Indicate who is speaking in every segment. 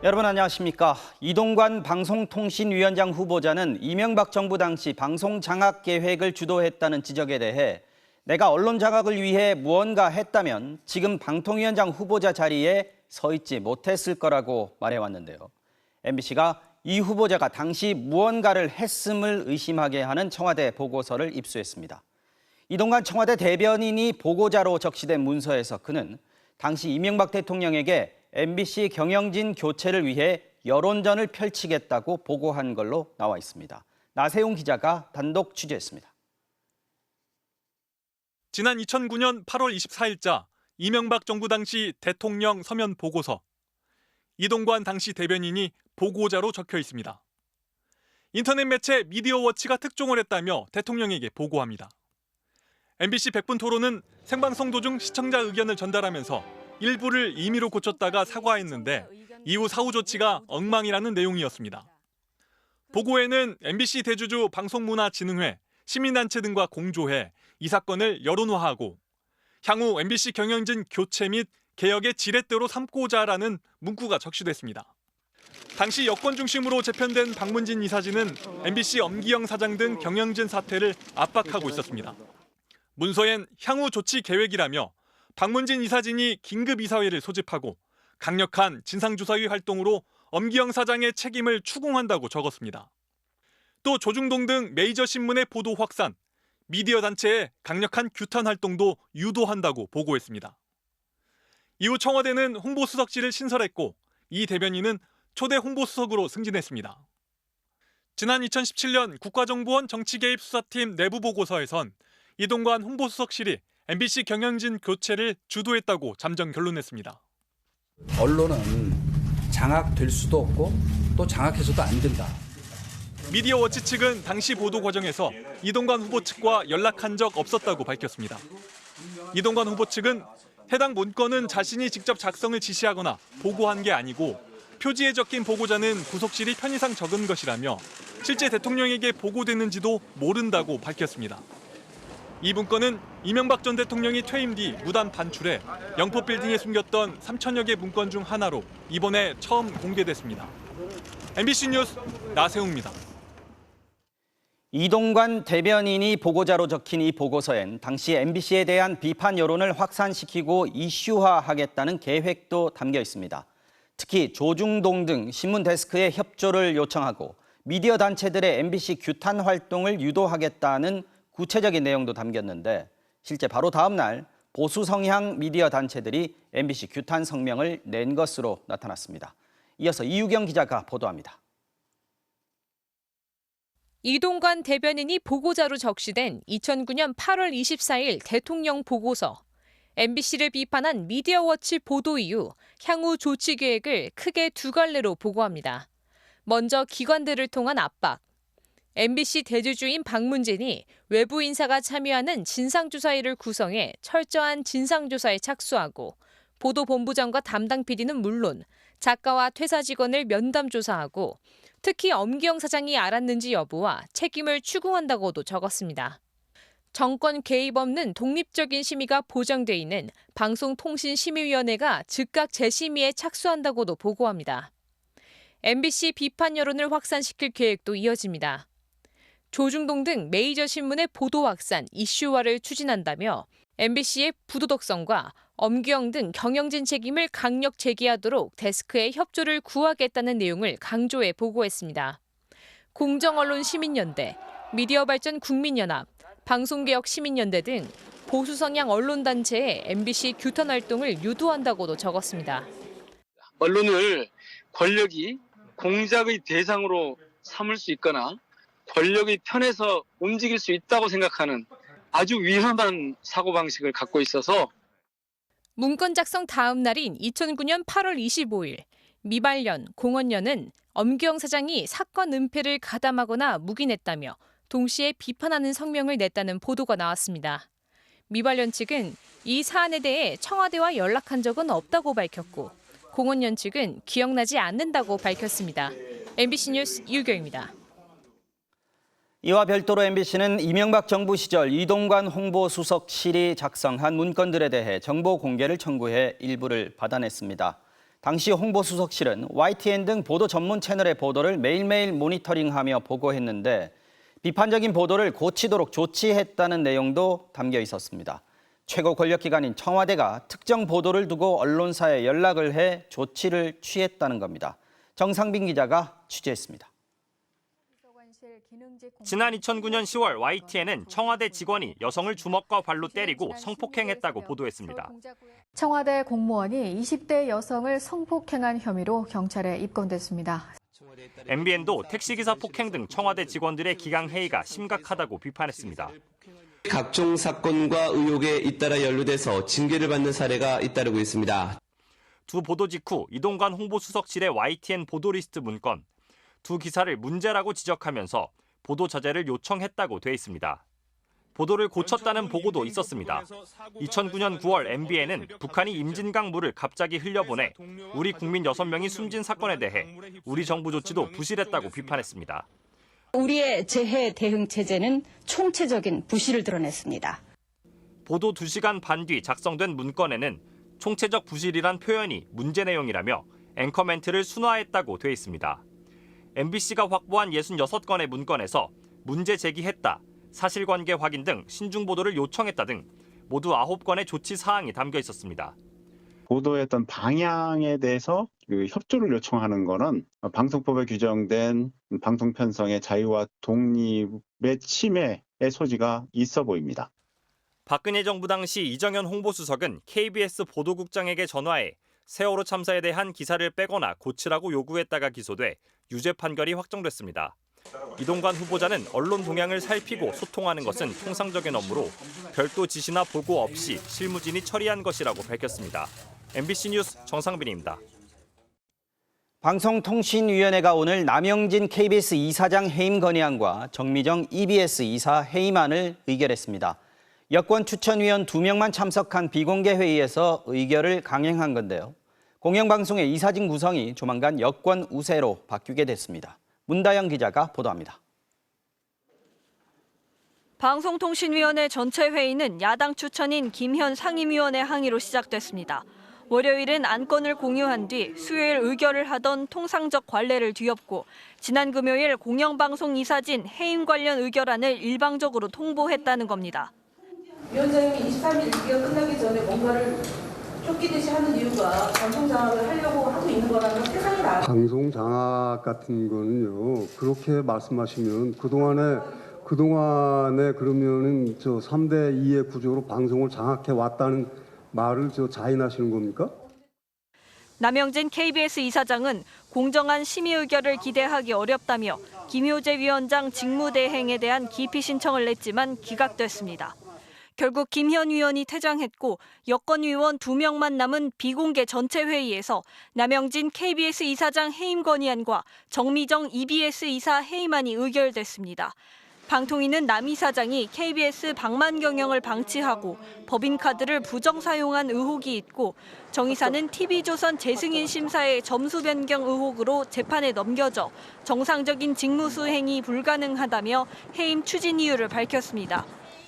Speaker 1: 여러분 안녕하십니까. 이동관 방송통신위원장 후보자는 이명박 정부 당시 방송 장악 계획을 주도했다는 지적에 대해 내가 언론 장악을 위해 무언가 했다면 지금 방통위원장 후보자 자리에 서 있지 못했을 거라고 말해왔는데요. MBC가 이 후보자가 당시 무언가를 했음을 의심하게 하는 청와대 보고서를 입수했습니다. 이동관 청와대 대변인이 보고자로 적시된 문서에서 그는 당시 이명박 대통령에게 MBC 경영진 교체를 위해 여론전을 펼치겠다고 보고한 걸로 나와 있습니다. 나세용 기자가 단독 취재했습니다.
Speaker 2: 지난 2009년 8월 24일자 이명박 정부 당시 대통령 서면 보고서. 이동관 당시 대변인이 보고자로 적혀 있습니다. 인터넷 매체 미디어워치가 특종을 했다며 대통령에게 보고합니다. MBC 100분 토론은 생방송 도중 시청자 의견을 전달하면서 일부를 임의로 고쳤다가 사과했는데 이후 사후 조치가 엉망이라는 내용이었습니다. 보고에는 MBC 대주주 방송문화진흥회, 시민단체 등과 공조해 이 사건을 여론화하고 향후 MBC 경영진 교체 및 개혁의 지렛대로 삼고자라는 문구가 적시됐습니다. 당시 여권 중심으로 재편된 박문진 이사진은 MBC 엄기영 사장 등 경영진 사퇴를 압박하고 있었습니다. 문서엔 향후 조치 계획이라며 박문진 이사진이 긴급이사회를 소집하고 강력한 진상조사위 활동으로 엄기영 사장의 책임을 추궁한다고 적었습니다. 또 조중동 등 메이저 신문의 보도 확산, 미디어 단체의 강력한 규탄 활동도 유도한다고 보고했습니다. 이후 청와대는 홍보수석실을 신설했고 이 대변인은 초대 홍보수석으로 승진했습니다. 지난 2017년 국가정보원 정치개입 수사팀 내부 보고서에선 이동관 홍보수석실이 MBC 경영진 교체를 주도했다고 잠정 결론냈습니다.
Speaker 3: 언론은 장악될 수도 없고 또 장악해서도 안 된다.
Speaker 2: 미디어워치 측은 당시 보도 과정에서 이동관 후보 측과 연락한 적 없었다고 밝혔습니다. 이동관 후보 측은 해당 문건은 자신이 직접 작성을 지시하거나 보고한 게 아니고 표지에 적힌 보고자는 부속실이 편의상 적은 것이라며 실제 대통령에게 보고됐는지도 모른다고 밝혔습니다. 이 문건은 이명박 전 대통령이 퇴임 뒤 무단 반출해 영포 빌딩에 숨겼던 3천여 개 문건 중 하나로 이번에 처음 공개됐습니다. MBC 뉴스 나세웅입니다.
Speaker 1: 이동관 대변인이 보고자로 적힌 이 보고서엔 당시 MBC에 대한 비판 여론을 확산시키고 이슈화하겠다는 계획도 담겨 있습니다. 특히 조중동 등 신문 데스크의 협조를 요청하고 미디어 단체들의 MBC 규탄 활동을 유도하겠다는 구체적인 내용도 담겼는데 실제 바로 다음 날 보수 성향 미디어 단체들이 MBC 규탄 성명을 낸 것으로 나타났습니다. 이어서 이유경 기자가 보도합니다.
Speaker 4: 이동관 대변인이 보고자로 적시된 2009년 8월 24일 대통령 보고서. MBC를 비판한 미디어워치 보도 이후 향후 조치 계획을 크게 두 갈래로 보고합니다. 먼저 기관들을 통한 압박. MBC 대주주인 박문진이 외부 인사가 참여하는 진상조사위를 구성해 철저한 진상조사에 착수하고 보도본부장과 담당 PD는 물론 작가와 퇴사 직원을 면담 조사하고 특히 엄기영 사장이 알았는지 여부와 책임을 추궁한다고도 적었습니다. 정권 개입 없는 독립적인 심의가 보장돼 있는 방송통신심의위원회가 즉각 재심의에 착수한다고도 보고합니다. MBC 비판 여론을 확산시킬 계획도 이어집니다. 조중동 등 메이저 신문의 보도 확산, 이슈화를 추진한다며 MBC의 부도덕성과 엄기영 등 경영진 책임을 강력 제기하도록 데스크의 협조를 구하겠다는 내용을 강조해 보고했습니다. 공정언론시민연대, 미디어발전 국민연합, 방송개혁 시민연대 등 보수 성향 언론단체의 MBC 규탄 활동을 유도한다고도 적었습니다.
Speaker 5: 언론을 권력이 공작의 대상으로 삼을 수 있거나 권력의 편에서 움직일 수 있다고 생각하는 아주 위험한 사고방식을 갖고 있어서
Speaker 4: 문건 작성 다음 날인 2009년 8월 25일 미발년, 공언련은 엄기영 사장이 사건 은폐를 가담하거나 묵인했다며 동시에 비판하는 성명을 냈다는 보도가 나왔습니다. 미발년 측은 이 사안에 대해 청와대와 연락한 적은 없다고 밝혔고 공언련 측은 기억나지 않는다고 밝혔습니다. MBC 뉴스 이유경입니다.
Speaker 1: 이와 별도로 MBC는 이명박 정부 시절 이동관 홍보수석실이 작성한 문건들에 대해 정보 공개를 청구해 일부를 받아냈습니다. 당시 홍보수석실은 YTN 등 보도 전문 채널의 보도를 매일매일 모니터링하며 보고했는데 비판적인 보도를 고치도록 조치했다는 내용도 담겨 있었습니다. 최고 권력기관인 청와대가 특정 보도를 두고 언론사에 연락을 해 조치를 취했다는 겁니다. 정상빈 기자가 취재했습니다.
Speaker 6: 지난 2009년 10월 YTN은 청와대 직원이 여성을 주먹과 발로 때리고 성폭행했다고 보도했습니다.
Speaker 7: 청와대 공무원이 20대 여성을 성폭행한 혐의로 경찰에 입건됐습니다.
Speaker 6: MBN도 택시기사 폭행 등 청와대 직원들의 기강회의가 심각하다고 비판했습니다.
Speaker 8: 각종 사건과 의혹에 잇따라 연루돼서 징계를 받는 사례가 잇따르고 있습니다.
Speaker 6: 두 보도 직후 이동관 홍보수석실의 YTN 보도리스트 문건, 두 기사를 문제라고 지적하면서 보도 자제를 요청했다고 돼 있습니다. 보도를 고쳤다는 보고도 있었습니다. 2009년 9월 MBN은 북한이 임진강 물을 갑자기 흘려보내 우리 국민 6명이 숨진 사건에 대해 우리 정부 조치도 부실했다고 비판했습니다.
Speaker 9: 우리의 재해 대응 체제는 총체적인 부실을 드러냈습니다.
Speaker 6: 보도 2시간 반 뒤 작성된 문건에는 총체적 부실이란 표현이 문제 내용이라며 앵커 멘트를 순화했다고 돼 있습니다. MBC가 확보한 66건의 문건에서 문제 제기했다, 사실관계 확인 등 신중 보도를 요청했다 등 모두 9건의 조치 사항이 담겨 있었습니다.
Speaker 10: 보도의 어떤 방향에 대해서 협조를 요청하는 것은 방송법에 규정된 방송 편성의 자유와 독립의 침해의 소지가 있어 보입니다.
Speaker 6: 박근혜 정부 당시 이정현 홍보수석은 KBS 보도국장에게 전화해 세월호 참사에 대한 기사를 빼거나 고치라고 요구했다가 기소돼 유죄 판결이 확정됐습니다. 이동관 후보자는 언론 동향을 살피고 소통하는 것은 통상적인 업무로 별도 지시나 보고 없이 실무진이 처리한 것이라고 밝혔습니다. MBC 뉴스 정상빈입니다.
Speaker 1: 방송통신위원회가 오늘 남영진 KBS 이사장 해임 건의안과 정미정 EBS 이사 해임안을 의결했습니다. 여권 추천위원 2명만 참석한 비공개 회의에서 의결을 강행한 건데요. 공영방송의 이사진 구성이 조만간 여권 우세로 바뀌게 됐습니다. 문다영 기자가 보도합니다.
Speaker 11: 방송통신위원회 전체 회의는 야당 추천인 김현 상임위원의 항의로 시작됐습니다. 월요일은 안건을 공유한 뒤 수요일 의결을 하던 통상적 관례를 뒤엎고 지난 금요일 공영방송 이사진 해임 관련 의결안을 일방적으로 통보했다는 겁니다.
Speaker 12: 위원장님이 23일 의결 끝나기 전에 뭔가를 쫓기듯이 하는 이유가 방송장악을 하려고 하고 있는 거라는 세상이 알아요.
Speaker 13: 방송장악 같은 거는요. 그렇게 말씀하시면 그동안에 그러면은 3대 2의 구조로 방송을 장악해 왔다는 말을 자인하시는 겁니까?
Speaker 11: 남영진 KBS 이사장은 공정한 심의 의결을 기대하기 어렵다며 김효재 위원장 직무대행에 대한 기피 신청을 냈지만 기각됐습니다. 결국 김현 위원이 퇴장했고 여권 의원 2명만 남은 비공개 전체 회의에서 남영진 KBS 이사장 해임 건의안과 정미정 EBS 이사 해임안이 의결됐습니다. 방통위는 남 이사장이 KBS 방만 경영을 방치하고 법인카드를 부정 사용한 의혹이 있고 정 이사는 TV조선 재승인 심사의 점수 변경 의혹으로 재판에 넘겨져 정상적인 직무 수행이 불가능하다며 해임 추진 이유를 밝혔습니다.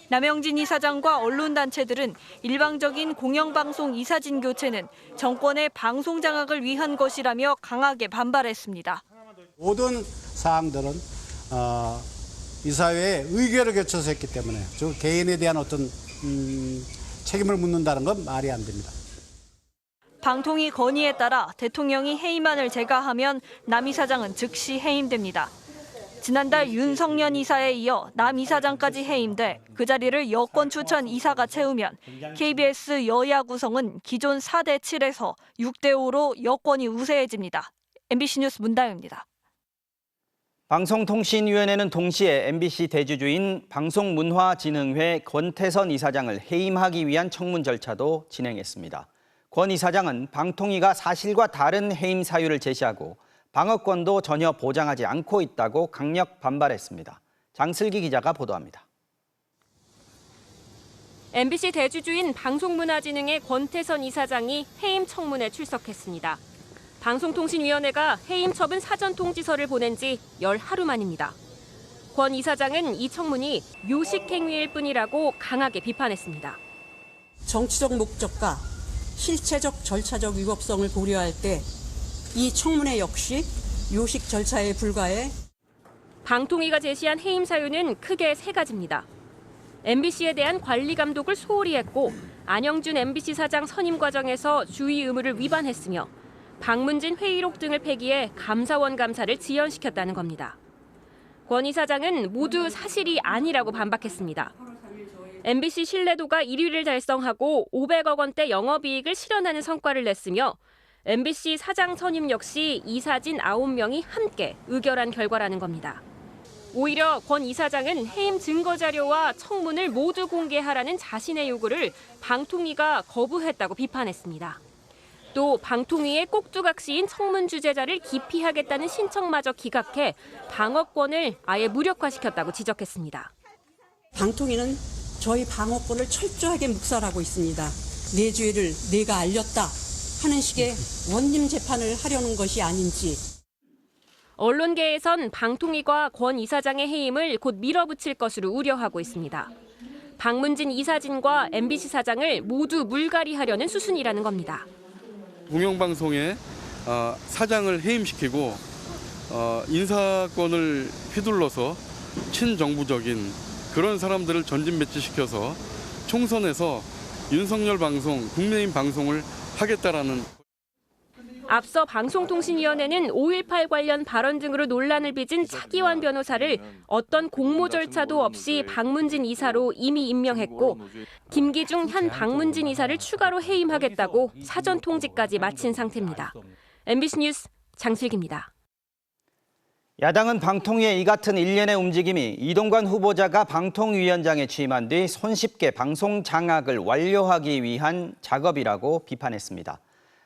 Speaker 11: 남영진 이사장과 언론단체들은 일방적인 공영방송 이사진 교체는 정권의 방송 장악을 위한 것이라며 강하게 반발했습니다.
Speaker 14: 모든 사항들은 이사회에 의결을 거쳐서 했기 때문에 저 개인에 대한 어떤 책임을 묻는다는 건 말이 안 됩니다.
Speaker 11: 방통위 건의에 따라 대통령이 해임안을 제거하면 남 이사장은 즉시 해임됩니다. 지난달 윤석년 이사에 이어 남 이사장까지 해임돼 그 자리를 여권 추천 이사가 채우면 KBS 여야 구성은 기존 4대 7에서 6대 5로 여권이 우세해집니다. MBC 뉴스 문다영입니다.
Speaker 1: 방송통신위원회는 동시에 MBC 대주주인 방송문화진흥회 권태선 이사장을 해임하기 위한 청문 절차도 진행했습니다. 권 이사장은 방통위가 사실과 다른 해임 사유를 제시하고 방어권도 전혀 보장하지 않고 있다고 강력 반발했습니다. 장슬기 기자가 보도합니다.
Speaker 15: MBC 대주주인 방송문화진흥회 권태선 이사장이 해임 청문에 출석했습니다. 방송통신위원회가 해임 처분 사전 통지서를 보낸 지 열 하루 만입니다. 권 이사장은 이 청문이 묘식 행위일 뿐이라고 강하게 비판했습니다.
Speaker 16: 정치적 목적과 실체적 절차적 위법성을 고려할 때 이 청문회 역시 요식 절차에 불과해
Speaker 15: 방통위가 제시한 해임 사유는 크게 3가지입니다. MBC에 대한 관리 감독을 소홀히 했고 안영준 MBC 사장 선임 과정에서 주의 의무를 위반했으며 박문진 회의록 등을 폐기해 감사원 감사를 지연시켰다는 겁니다. 권 이사장은 모두 사실이 아니라고 반박했습니다. MBC 신뢰도가 1위를 달성하고 500억 원대 영업이익을 실현하는 성과를 냈으며 MBC 사장 선임 역시 이사진 9명이 함께 의결한 결과라는 겁니다. 오히려 권 이사장은 해임 증거 자료와 청문을 모두 공개하라는 자신의 요구를 방통위가 거부했다고 비판했습니다. 또 방통위의 꼭두각시인 청문 주재자를 기피하겠다는 신청마저 기각해 방어권을 아예 무력화시켰다고 지적했습니다.
Speaker 16: 방통위는 저희 방어권을 철저하게 묵살하고 있습니다. 내 죄를 내가 알렸다 하는 식의 원님 재판을 하려는 것이 아닌지.
Speaker 15: 언론계에선 방통위가 권 이사장의 해임을 곧 밀어붙일 것으로 우려하고 있습니다. 박문진 이사진과 MBC 사장을 모두 물갈이하려는 수순이라는 겁니다.
Speaker 17: 공영방송의 사장을 해임시키고 인사권을 휘둘러서 친정부적인 그런 사람들을 전진 배치시켜서 총선에서 윤석열 방송, 국민의힘 방송을 하겠다라는.
Speaker 15: 앞서 방송통신위원회는 5.18 관련 발언 등으로 논란을 빚은 차기환 변호사를 어떤 공모 절차도 없이 박문진 이사로 이미 임명했고 김기중 현 박문진 이사를 추가로 해임하겠다고 사전 통지까지 마친 상태입니다. MBC 뉴스 장슬기입니다.
Speaker 1: 야당은 방통위의 이 같은 일련의 움직임이 이동관 후보자가 방통위원장에 취임한 뒤 손쉽게 방송 장악을 완료하기 위한 작업이라고 비판했습니다.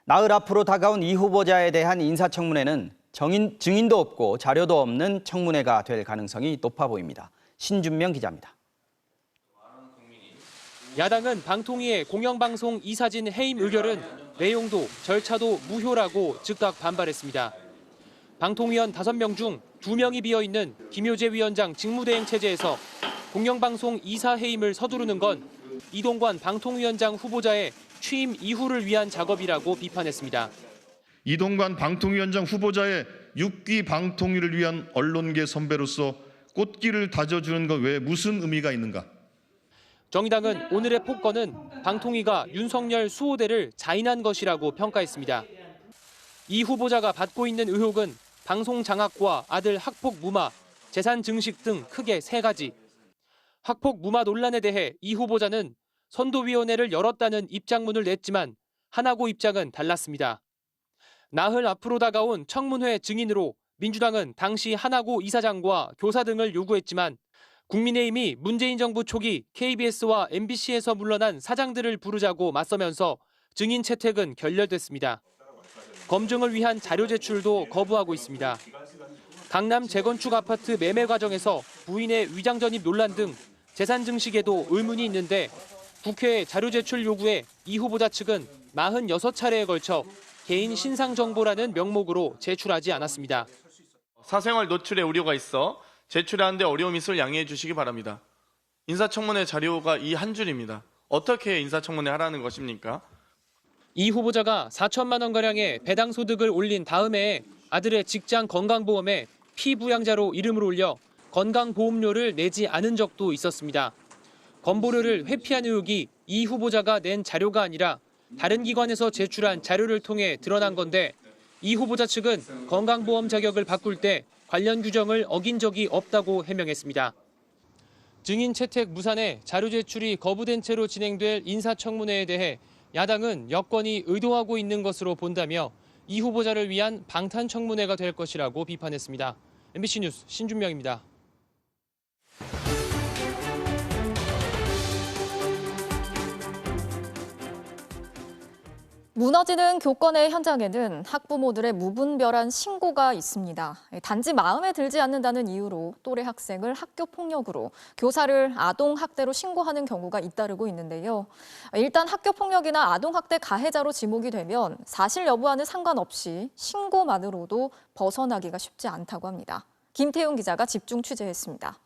Speaker 1: 나흘 앞으로 다가온 이 후보자에 대한 인사청문회는 증인도 없고 자료도 없는 청문회가 될 가능성이 높아 보입니다. 신준명 기자입니다.
Speaker 18: 야당은 방통위의 공영방송 이사진 해임 의결은 내용도 절차도 무효라고 즉각 반발했습니다. 방통위원 5명 중 2명이 비어있는 김효재 위원장 직무대행 체제에서 공영방송 이사 해임을 서두르는 건 이동관 방통위원장 후보자의 취임 이후를 위한 작업이라고 비판했습니다.
Speaker 19: 이동관 방통위원장 후보자의 6기 방통위를 위한 언론계 선배로서 꽃길을 다져주는 것 외에 무슨 의미가 있는가?
Speaker 18: 정의당은 오늘의 폭거는 방통위가 윤석열 수호대를 자인한 것이라고 평가했습니다. 이 후보자가 받고 있는 의혹은 방송 장악과 아들 학폭 무마, 재산 증식 등 크게 3가지. 학폭 무마 논란에 대해 이 후보자는 선도위원회를 열었다는 입장문을 냈지만 하나고 입장은 달랐습니다. 나흘 앞으로 다가온 청문회 증인으로 민주당은 당시 하나고 이사장과 교사 등을 요구했지만 국민의힘이 문재인 정부 초기 KBS와 MBC에서 물러난 사장들을 부르자고 맞서면서 증인 채택은 결렬됐습니다. 검증을 위한 자료 제출도 거부하고 있습니다. 강남 재건축 아파트 매매 과정에서 부인의 위장 전입 논란 등 재산 증식에도 의문이 있는데 국회 자료 제출 요구에 이 후보자 측은 46차례에 걸쳐 개인 신상 정보라는 명목으로 제출하지 않았습니다.
Speaker 20: 사생활 노출에 우려가 있어 제출하는데 어려움이 있을 양해해 주시기 바랍니다. 인사청문회 자료가 이 한 줄입니다. 어떻게 인사청문회 하라는 것입니까?
Speaker 18: 이 후보자가 4천만 원가량의 배당 소득을 올린 다음 해에 아들의 직장 건강보험에 피부양자로 이름을 올려 건강보험료를 내지 않은 적도 있었습니다. 건보료를 회피한 의혹이 이 후보자가 낸 자료가 아니라 다른 기관에서 제출한 자료를 통해 드러난 건데 이 후보자 측은 건강보험 자격을 바꿀 때 관련 규정을 어긴 적이 없다고 해명했습니다. 증인 채택 무산에 자료 제출이 거부된 채로 진행될 인사청문회에 대해 야당은 여권이 의도하고 있는 것으로 본다며 이 후보자를 위한 방탄청문회가 될 것이라고 비판했습니다. MBC 뉴스 신준명입니다.
Speaker 7: 무너지는 교권의 현장에는 학부모들의 무분별한 신고가 있습니다. 단지 마음에 들지 않는다는 이유로 또래 학생을 학교 폭력으로, 교사를 아동 학대로 신고하는 경우가 잇따르고 있는데요. 일단 학교 폭력이나 아동 학대 가해자로 지목이 되면 사실 여부와는 상관없이 신고만으로도 벗어나기가 쉽지 않다고 합니다. 김태용 기자가 집중 취재했습니다.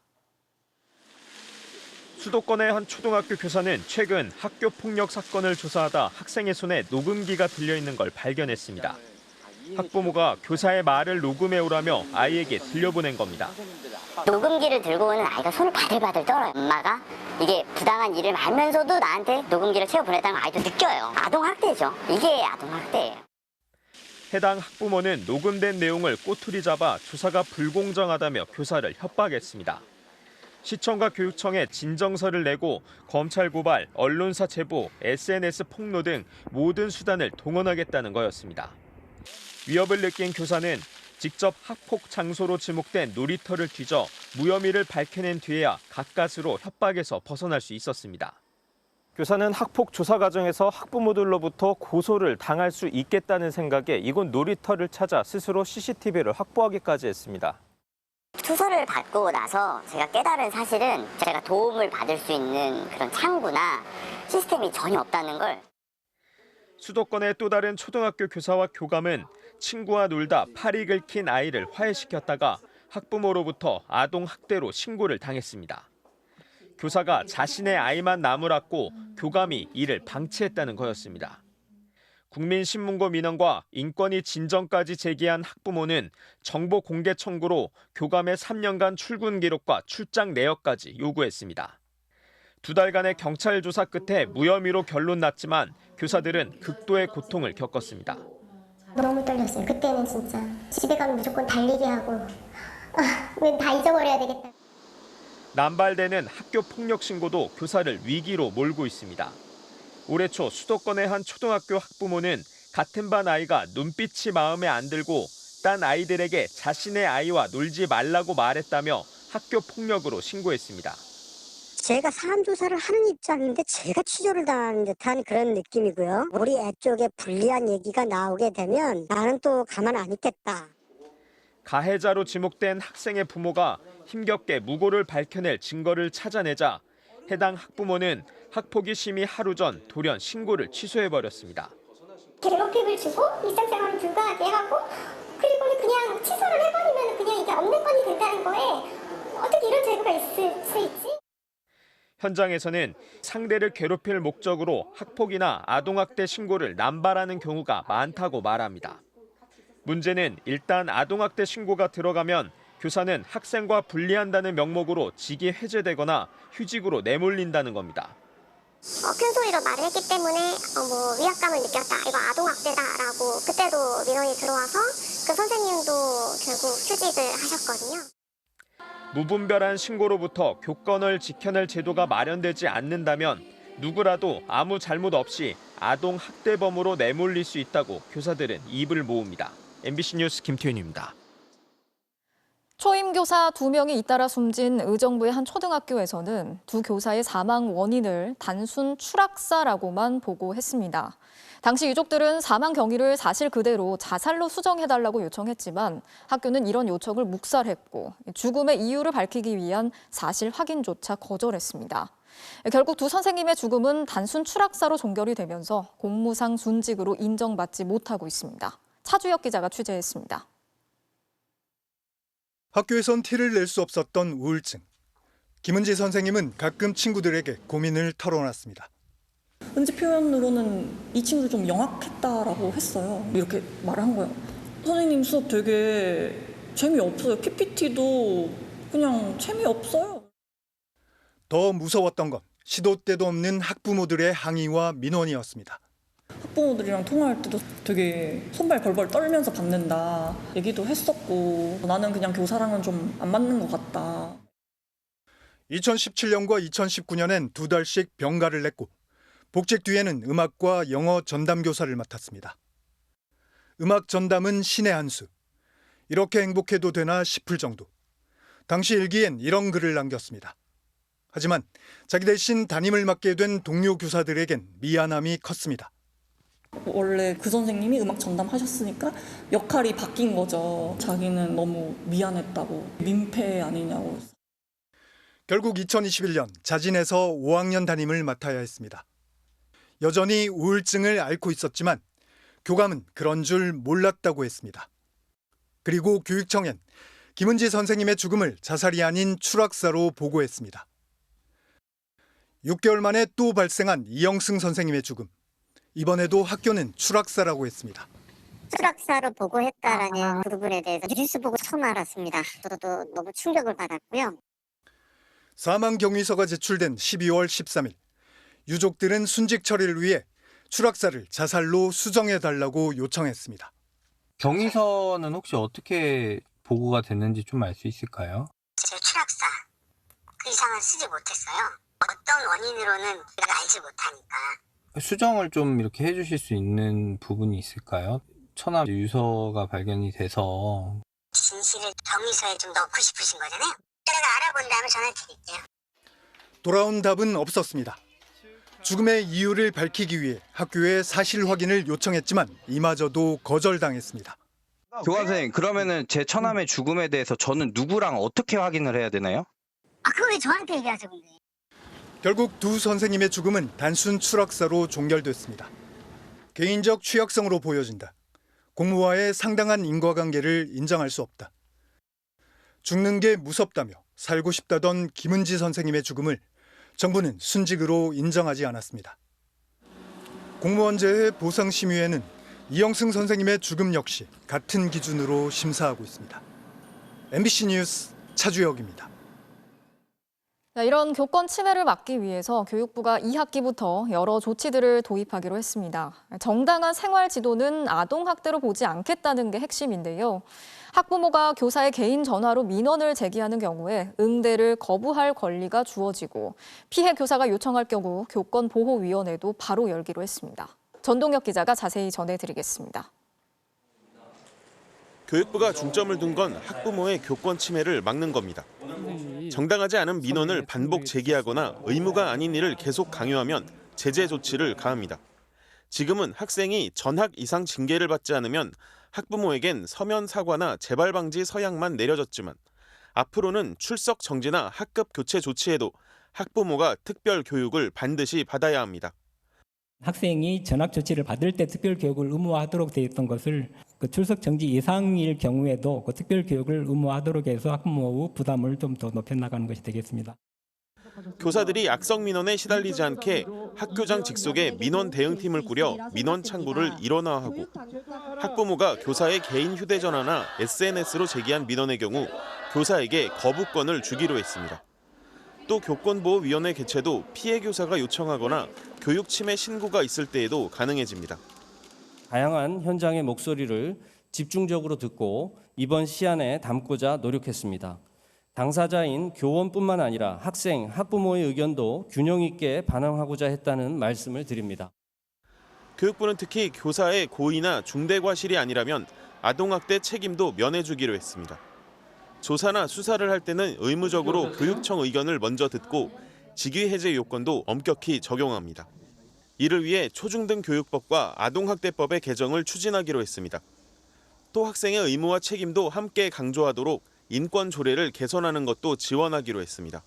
Speaker 6: 수도권의 한 초등학교 교사는 최근 학교 폭력 사건을 조사하다 학생의 손에 녹음기가 들려 있는 걸 발견했습니다. 학부모가 교사의 말을 녹음해 오라며 아이에게 들려보낸 겁니다.
Speaker 21: 녹음기를 들고 오는 아이가 손을 바들바들 떨어요. 엄마가 이게 부당한 일을 알면서도 나한테 녹음기를 채워 보냈다는 걸 아이도 느껴요. 아동학대죠. 이게 아동학대예요.
Speaker 6: 해당 학부모는 녹음된 내용을 꼬투리 잡아 조사가 불공정하다며 교사를 협박했습니다. 시청과 교육청에 진정서를 내고 검찰 고발, 언론사 제보, SNS 폭로 등 모든 수단을 동원하겠다는 거였습니다. 위협을 느낀 교사는 직접 학폭 장소로 지목된 놀이터를 뒤져 무혐의를 밝혀낸 뒤에야 가까스로 협박에서 벗어날 수 있었습니다. 교사는 학폭 조사 과정에서 학부모들로부터 고소를 당할 수 있겠다는 생각에 이곳 놀이터를 찾아 스스로 CCTV를 확보하기까지 했습니다.
Speaker 21: 수사를 받고 나서 제가 깨달은 사실은 제가 도움을 받을 수 있는 그런 창구나 시스템이 전혀 없다는 걸.
Speaker 6: 수도권의 또 다른 초등학교 교사와 교감은 친구와 놀다 팔이 긁힌 아이를 화해시켰다가 학부모로부터 아동 학대로 신고를 당했습니다. 교사가 자신의 아이만 나무랐고 교감이 이를 방치했다는 거였습니다. 국민신문고 민원과 인권위 진정까지 제기한 학부모는 정보 공개 청구로 교감의 3년간 출근 기록과 출장 내역까지 요구했습니다. 2달간의 경찰 조사 끝에 무혐의로 결론 났지만 교사들은 극도의 고통을 겪었습니다.
Speaker 22: 너무 떨렸어요. 그때는 진짜 집에 가면 무조건 달리기 하고 다 잊어버려야 되겠다.
Speaker 6: 남발되는 학교 폭력 신고도 교사를 위기로 몰고 있습니다. 올해 초 수도권의 한 초등학교 학부모는 같은 반 아이가 눈빛이 마음에 안 들고 딴 아이들에게 자신의 아이와 놀지 말라고 말했다며 학교 폭력으로 신고했습니다.
Speaker 22: 제가 사람 조사를 하는 입장인데 제가 취조를 당하는 듯한 그런 느낌이고요. 우리 애 쪽에 불리한 얘기가 나오게 되면 나는 또 가만 안 있겠다.
Speaker 6: 가해자로 지목된 학생의 부모가 힘겹게 무고를 밝혀낼 증거를 찾아내자 해당 학부모는 학폭위 심의 하루 전 돌연 신고를 취소해버렸습니다.
Speaker 22: 괴롭힘을 주고 일상생활을 불가하게 하고 그리고 그냥 취소를 해버리면 그냥 이게 없는 건이 된다는 거에 어떻게 이런 제도가 있을 수 있지?
Speaker 6: 현장에서는 상대를 괴롭힐 목적으로 학폭이나 아동학대 신고를 남발하는 경우가 많다고 말합니다. 문제는 일단 아동학대 신고가 들어가면 교사는 학생과 분리한다는 명목으로 직이 해제되거나 휴직으로 내몰린다는 겁니다.
Speaker 22: 큰 소리로 말을 했기 때문에 위압감을 느꼈다. 이거 아동학대다라고 그때도 민원이 들어와서 그 선생님도 결국 휴직을 하셨거든요.
Speaker 6: 무분별한 신고로부터 교권을 지켜낼 제도가 마련되지 않는다면 누구라도 아무 잘못 없이 아동학대범으로 내몰릴 수 있다고 교사들은 입을 모읍니다. MBC 뉴스 김태윤입니다.
Speaker 7: 초임교사 2명이 잇따라 숨진 의정부의 한 초등학교에서는 두 교사의 사망 원인을 단순 추락사라고만 보고했습니다. 당시 유족들은 사망 경위를 사실 그대로 자살로 수정해달라고 요청했지만 학교는 이런 요청을 묵살했고 죽음의 이유를 밝히기 위한 사실 확인조차 거절했습니다. 결국 두 선생님의 죽음은 단순 추락사로 종결이 되면서 공무상 순직으로 인정받지 못하고 있습니다. 차주혁 기자가 취재했습니다.
Speaker 23: 학교에선 티를 낼 수 없었던 우울증. 김은지 선생님은 가끔 친구들에게 고민을 털어놨습니다.
Speaker 24: 은지 표현으로는 이 친구도 좀 영악했다라고 했어요. 이렇게 말을 한 거예요. 선생님 수업 되게 재미없어요. PPT도 그냥 재미없어요.
Speaker 23: 더 무서웠던 건 시도 때도 없는 학부모들의 항의와 민원이었습니다.
Speaker 24: 학부모들이랑 통화할 때도 되게 손발 벌벌 떨면서 받는다 얘기도 했었고 나는 그냥 교사랑은 좀 안 맞는 것 같다.
Speaker 23: 2017년과 2019년엔 2달씩 병가를 냈고 복직 뒤에는 음악과 영어 전담 교사를 맡았습니다. 음악 전담은 신의 한 수. 이렇게 행복해도 되나 싶을 정도. 당시 일기엔 이런 글을 남겼습니다. 하지만 자기 대신 담임을 맡게 된 동료 교사들에겐 미안함이 컸습니다.
Speaker 24: 원래 그 선생님이 음악 전담하셨으니까 역할이 바뀐 거죠. 자기는 너무 미안했다고, 민폐 아니냐고.
Speaker 23: 결국 2021년 자진해서 5학년 담임을 맡아야 했습니다. 여전히 우울증을 앓고 있었지만 교감은 그런 줄 몰랐다고 했습니다. 그리고 교육청엔 김은지 선생님의 죽음을 자살이 아닌 추락사로 보고했습니다. 6개월 만에 또 발생한 이영승 선생님의 죽음. 이번에도 학교는 추락사라고 했습니다.
Speaker 22: 추락사로 보고했다라는 부분에 대해서 뉴스 보고 처음 알았습니다. 저도 너무 충격을 받았고요.
Speaker 23: 사망 경위서가 제출된 12월 13일. 유족들은 순직 처리를 위해 추락사를 자살로 수정해달라고 요청했습니다.
Speaker 2: 경위서는 혹시 어떻게 보고가 됐는지 좀 알 수 있을까요?
Speaker 22: 제 추락사 그 이상은 쓰지 못했어요. 어떤 원인으로는 우리가 알지 못하니까.
Speaker 2: 수정을 좀 이렇게 해주실 수 있는 부분이 있을까요? 처남 유서가 발견이 돼서.
Speaker 22: 진실을 경위서에 좀 넣고 싶으신 거잖아요. 제가 알아본 다음에 전화 드릴게요.
Speaker 23: 돌아온 답은 없었습니다. 죽음의 이유를 밝히기 위해 학교에 사실 확인을 요청했지만 이마저도 거절당했습니다.
Speaker 2: 교감 선생님, 그러면은 제 처남의 죽음에 대해서 저는 누구랑 어떻게 확인을 해야 되나요?
Speaker 22: 그걸 왜 저한테 얘기하죠, 근데?
Speaker 23: 결국 두 선생님의 죽음은 단순 추락사로 종결됐습니다. 개인적 취약성으로 보여진다. 공무와의 상당한 인과관계를 인정할 수 없다. 죽는 게 무섭다며 살고 싶다던 김은지 선생님의 죽음을 정부는 순직으로 인정하지 않았습니다. 공무원재해 보상심의회는 이영승 선생님의 죽음 역시 같은 기준으로 심사하고 있습니다. MBC 뉴스 차주혁입니다.
Speaker 7: 이런 교권 침해를 막기 위해서 교육부가 2학기부터 여러 조치들을 도입하기로 했습니다. 정당한 생활 지도는 아동학대로 보지 않겠다는 게 핵심인데요. 학부모가 교사의 개인 전화로 민원을 제기하는 경우에 응대를 거부할 권리가 주어지고 피해 교사가 요청할 경우 교권보호위원회도 바로 열기로 했습니다. 전동혁 기자가 자세히 전해드리겠습니다.
Speaker 3: 교육부가 중점을 둔 건 학부모의 교권 침해를 막는 겁니다. 정당하지 않은 민원을 반복 제기하거나 의무가 아닌 일을 계속 강요하면 제재 조치를 가합니다. 지금은 학생이 전학 이상 징계를 받지 않으면 학부모에겐 서면 사과나 재발 방지 서약만 내려졌지만 앞으로는 출석 정지나 학급 교체 조치에도 학부모가 특별 교육을 반드시 받아야 합니다.
Speaker 4: 학생이 전학 조치를 받을 때 특별 교육을 의무화하도록 되어 있던 것을 그 출석 정지 이상일 경우에도 그 특별 교육을 의무화하도록 해서 학부모의 부담을 좀 더 높여나가는 것이 되겠습니다.
Speaker 3: 교사들이 악성 민원에 시달리지 않게 학교장 직속에 민원 대응팀을 꾸려 민원 창구를 일원화하고 학부모가 교사의 개인 휴대전화나 SNS로 제기한 민원의 경우 교사에게 거부권을 주기로 했습니다. 또 교권보호위원회 개최도 피해 교사가 요청하거나 교육 침해 신고가 있을 때에도 가능해집니다.
Speaker 5: 다양한 현장의 목소리를 집중적으로 듣고 이번 시안에 담고자 노력했습니다. 당사자인 교원뿐만 아니라 학생, 학부모의 의견도 균형 있게 반영하고자 했다는 말씀을 드립니다.
Speaker 3: 교육부는 특히 교사의 고의나 중대 과실이 아니라면 아동학대 책임도 면해주기로 했습니다. 조사나 수사를 할 때는 의무적으로 교육청 의견을 먼저 듣고 직위 해제 요건도 엄격히 적용합니다. 이를 위해 초중등 교육법과 아동학대법의 개정을 추진하기로 했습니다. 또 학생의 의무와 책임도 함께 강조하도록 인권 조례를 개선하는 것도 지원하기로 했습니다.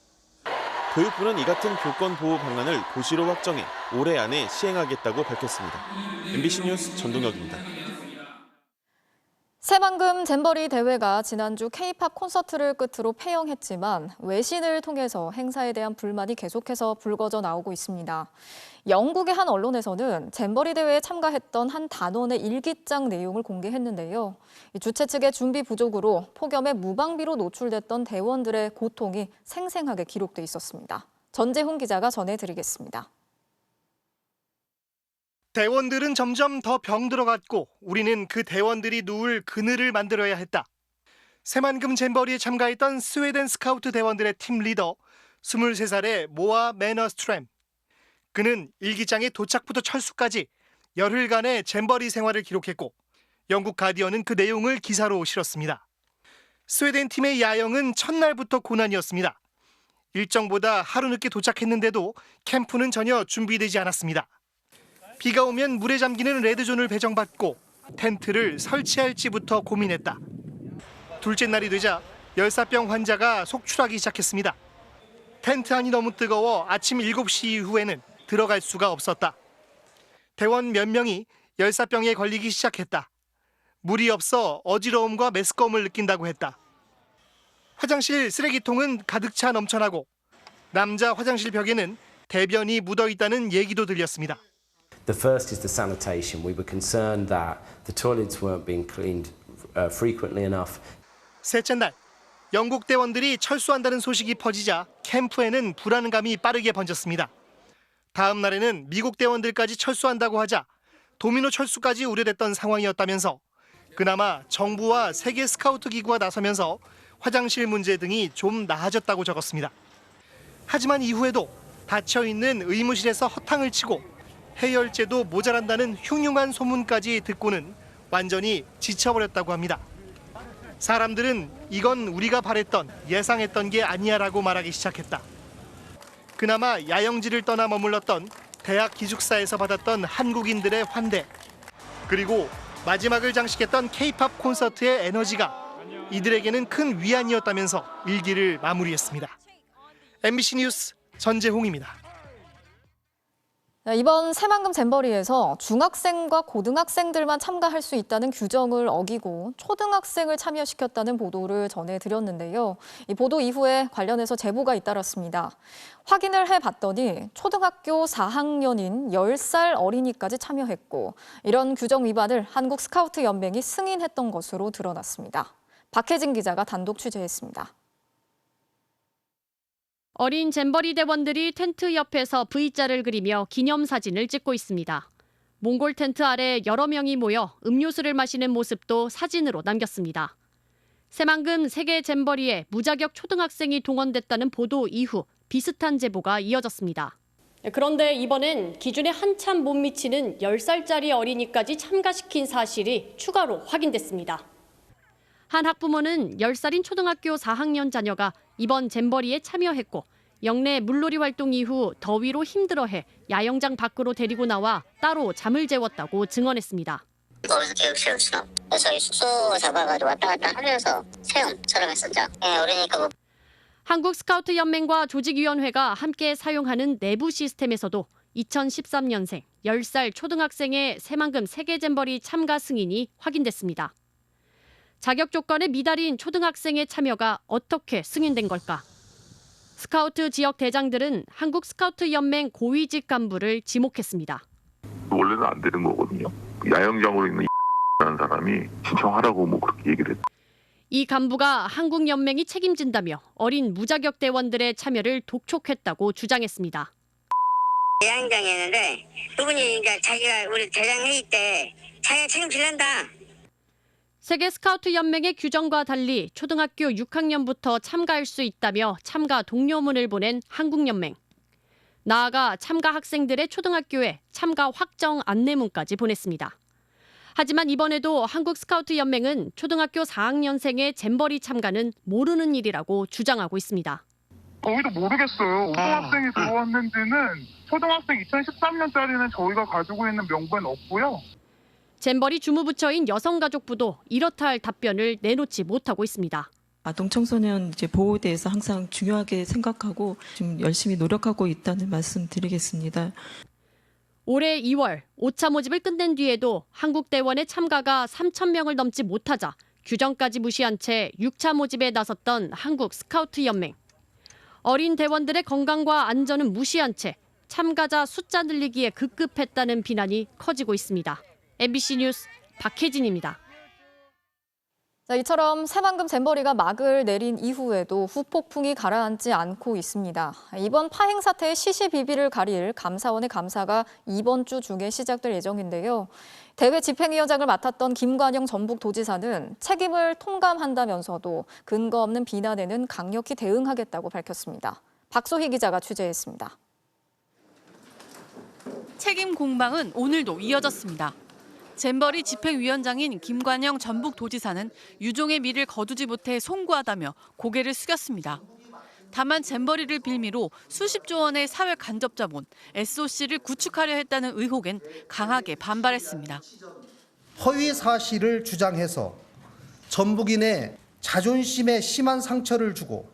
Speaker 3: 교육부는 이 같은 교권 보호 방안을 고시로 확정해 올해 안에 시행하겠다고 밝혔습니다. MBC 뉴스 전동혁입니다.
Speaker 7: 새만금 잼버리 대회가 지난주 K-팝 콘서트를 끝으로 폐영했지만 외신을 통해서 행사에 대한 불만이 계속해서 불거져 나오고 있습니다. 영국의 한 언론에서는 잼버리 대회에 참가했던 한 단원의 일기장 내용을 공개했는데요. 주최 측의 준비 부족으로 폭염에 무방비로 노출됐던 대원들의 고통이 생생하게 기록돼 있었습니다. 전재훈 기자가 전해드리겠습니다.
Speaker 25: 대원들은 점점 더 병들어갔고 우리는 그 대원들이 누울 그늘을 만들어야 했다. 새만금 잼버리에 참가했던 스웨덴 스카우트 대원들의 팀 리더 23살의 모아 매너스트램. 그는 일기장의 도착부터 철수까지 열흘간의 잼버리 생활을 기록했고 영국 가디언은 그 내용을 기사로 실었습니다. 스웨덴 팀의 야영은 첫날부터 고난이었습니다. 일정보다 하루 늦게 도착했는데도 캠프는 전혀 준비되지 않았습니다. 비가 오면 물에 잠기는 레드존을 배정받고 텐트를 설치할지부터 고민했다. 둘째 날이 되자 열사병 환자가 속출하기 시작했습니다. 텐트 안이 너무 뜨거워 아침 7시 이후에는 들어갈 수가 없었다. 대원 몇 명이 열사병에 걸리기 시작했다. 물이 없어 어지러움과 메스꺼움을 느낀다고 했다. 화장실 쓰레기통은 가득 차 넘쳐나고 남자 화장실 벽에는 대변이 묻어 있다는 얘기도 들렸습니다.
Speaker 8: The first is the sanitation. We were concerned that the toilets weren't being cleaned frequently enough.
Speaker 25: 셋째 날, 영국 대원들이 철수한다는 소식이 퍼지자 캠프에는 불안감이 빠르게 번졌습니다. 다음 날에는 미국 대원들까지 철수한다고 하자 도미노 철수까지 우려됐던 상황이었다면서 그나마 정부와 세계 스카우트 기구가 나서면서 화장실 문제 등이 좀 나아졌다고 적었습니다. 하지만 이후에도 닫혀있는 의무실에서 허탕을 치고 해열제도 모자란다는 흉흉한 소문까지 듣고는 완전히 지쳐버렸다고 합니다. 사람들은 이건 우리가 바랬던, 예상했던 게 아니야라고 말하기 시작했다. 그나마 야영지를 떠나 머물렀던 대학 기숙사에서 받았던 한국인들의 환대, 그리고 마지막을 장식했던 K-팝 콘서트의 에너지가 이들에게는 큰 위안이었다면서 일기를 마무리했습니다. MBC 뉴스 전재홍입니다.
Speaker 7: 이번 새만금 잼버리에서 중학생과 고등학생들만 참가할 수 있다는 규정을 어기고 초등학생을 참여시켰다는 보도를 전해드렸는데요. 이 보도 이후에 관련해서 제보가 잇따랐습니다. 확인을 해봤더니 초등학교 4학년인 10살 어린이까지 참여했고 이런 규정 위반을 한국 스카우트 연맹이 승인했던 것으로 드러났습니다. 박혜진 기자가 단독 취재했습니다.
Speaker 9: 어린 잼버리 대원들이 텐트 옆에서 V자를 그리며 기념사진을 찍고 있습니다. 몽골 텐트 아래 여러 명이 모여 음료수를 마시는 모습도 사진으로 남겼습니다. 새만금 세계 잼버리에 무자격 초등학생이 동원됐다는 보도 이후 비슷한 제보가 이어졌습니다. 그런데 이번엔 기준에 한참 못 미치는 10살짜리 어린이까지 참가시킨 사실이 추가로 확인됐습니다. 한 학부모는 10살인 초등학교 4학년 자녀가 이번 잼버리에 참여했고 영내 물놀이 활동 이후 더위로 힘들어해 야영장 밖으로 데리고 나와 따로 잠을 재웠다고 증언했습니다.
Speaker 21: 저희 숙소 잡아가지고 왔다 갔다 하면서 체험처럼 했었죠. 어리니까
Speaker 9: 한국 스카우트 연맹과 조직위원회가 함께 사용하는 내부 시스템에서도 2013년생 10살 초등학생의 새만금 세계 잼버리 참가 승인이 확인됐습니다. 자격 조건에 미달인 초등학생의 참여가 어떻게 승인된 걸까? 스카우트 지역 대장들은 한국 스카우트 연맹 고위직 간부를 지목했습니다.
Speaker 10: 원래는 안 되는 거거든요. 야영장으로 있는 라는 사람이 신청하라고 그렇게 얘기를 했죠.
Speaker 9: 이 간부가 한국 연맹이 책임진다며 어린 무자격 대원들의 참여를 독촉했다고 주장했습니다.
Speaker 21: 야영장에 있는데 그분이 이제 자기가 우리 대장 회의 때 자기가 책임질란다.
Speaker 9: 세계 스카우트 연맹의 규정과 달리 초등학교 6학년부터 참가할 수 있다며 참가 독려문을 보낸 한국 연맹. 나아가 참가 학생들의 초등학교에 참가 확정 안내문까지 보냈습니다. 하지만 이번에도 한국 스카우트 연맹은 초등학교 4학년생의 잼버리 참가는 모르는 일이라고 주장하고 있습니다.
Speaker 12: 저희도 모르겠어요. 고등학생이 들어왔는지는 초등학생 2013년짜리는 저희가 가지고 있는 명부에는 없고요.
Speaker 9: 잼버리 주무부처인 여성가족부도 이렇다 할 답변을 내놓지 못하고 있습니다.
Speaker 13: 아동 청소년 보호에 대해서 항상 중요하게 생각하고 지금 열심히 노력하고 있다는 말씀 드리겠습니다.
Speaker 9: 올해 2월 5차 모집을 끝낸 뒤에도 한국 대원의 참가가 3,000명을 넘지 못하자 규정까지 무시한 채 6차 모집에 나섰던 한국 스카우트 연맹. 어린 대원들의 건강과 안전은 무시한 채 참가자 숫자 늘리기에 급급했다는 비난이 커지고 있습니다. MBC 뉴스 박혜진입니다.
Speaker 7: 이처럼 새만금 잼버리가 막을 내린 이후에도 후폭풍이 가라앉지 않고 있습니다. 이번 파행 사태의 시시비비를 가릴 감사원의 감사가 이번 주 중에 시작될 예정인데요. 대회 집행위원장을 맡았던 김관영 전북도지사는 책임을 통감한다면서도 근거 없는 비난에는 강력히 대응하겠다고 밝혔습니다. 박소희 기자가 취재했습니다.
Speaker 26: 책임 공방은 오늘도 이어졌습니다. 잼버리 집행위원장인 김관영 전북도지사는 유종의 미를 거두지 못해 송구하다며 고개를 숙였습니다. 다만 잼버리를 빌미로 수십조 원의 사회 간접 자본, SOC를 구축하려 했다는 의혹엔 강하게 반발했습니다.
Speaker 27: 허위 사실을 주장해서 전북인의 자존심에 심한 상처를 주고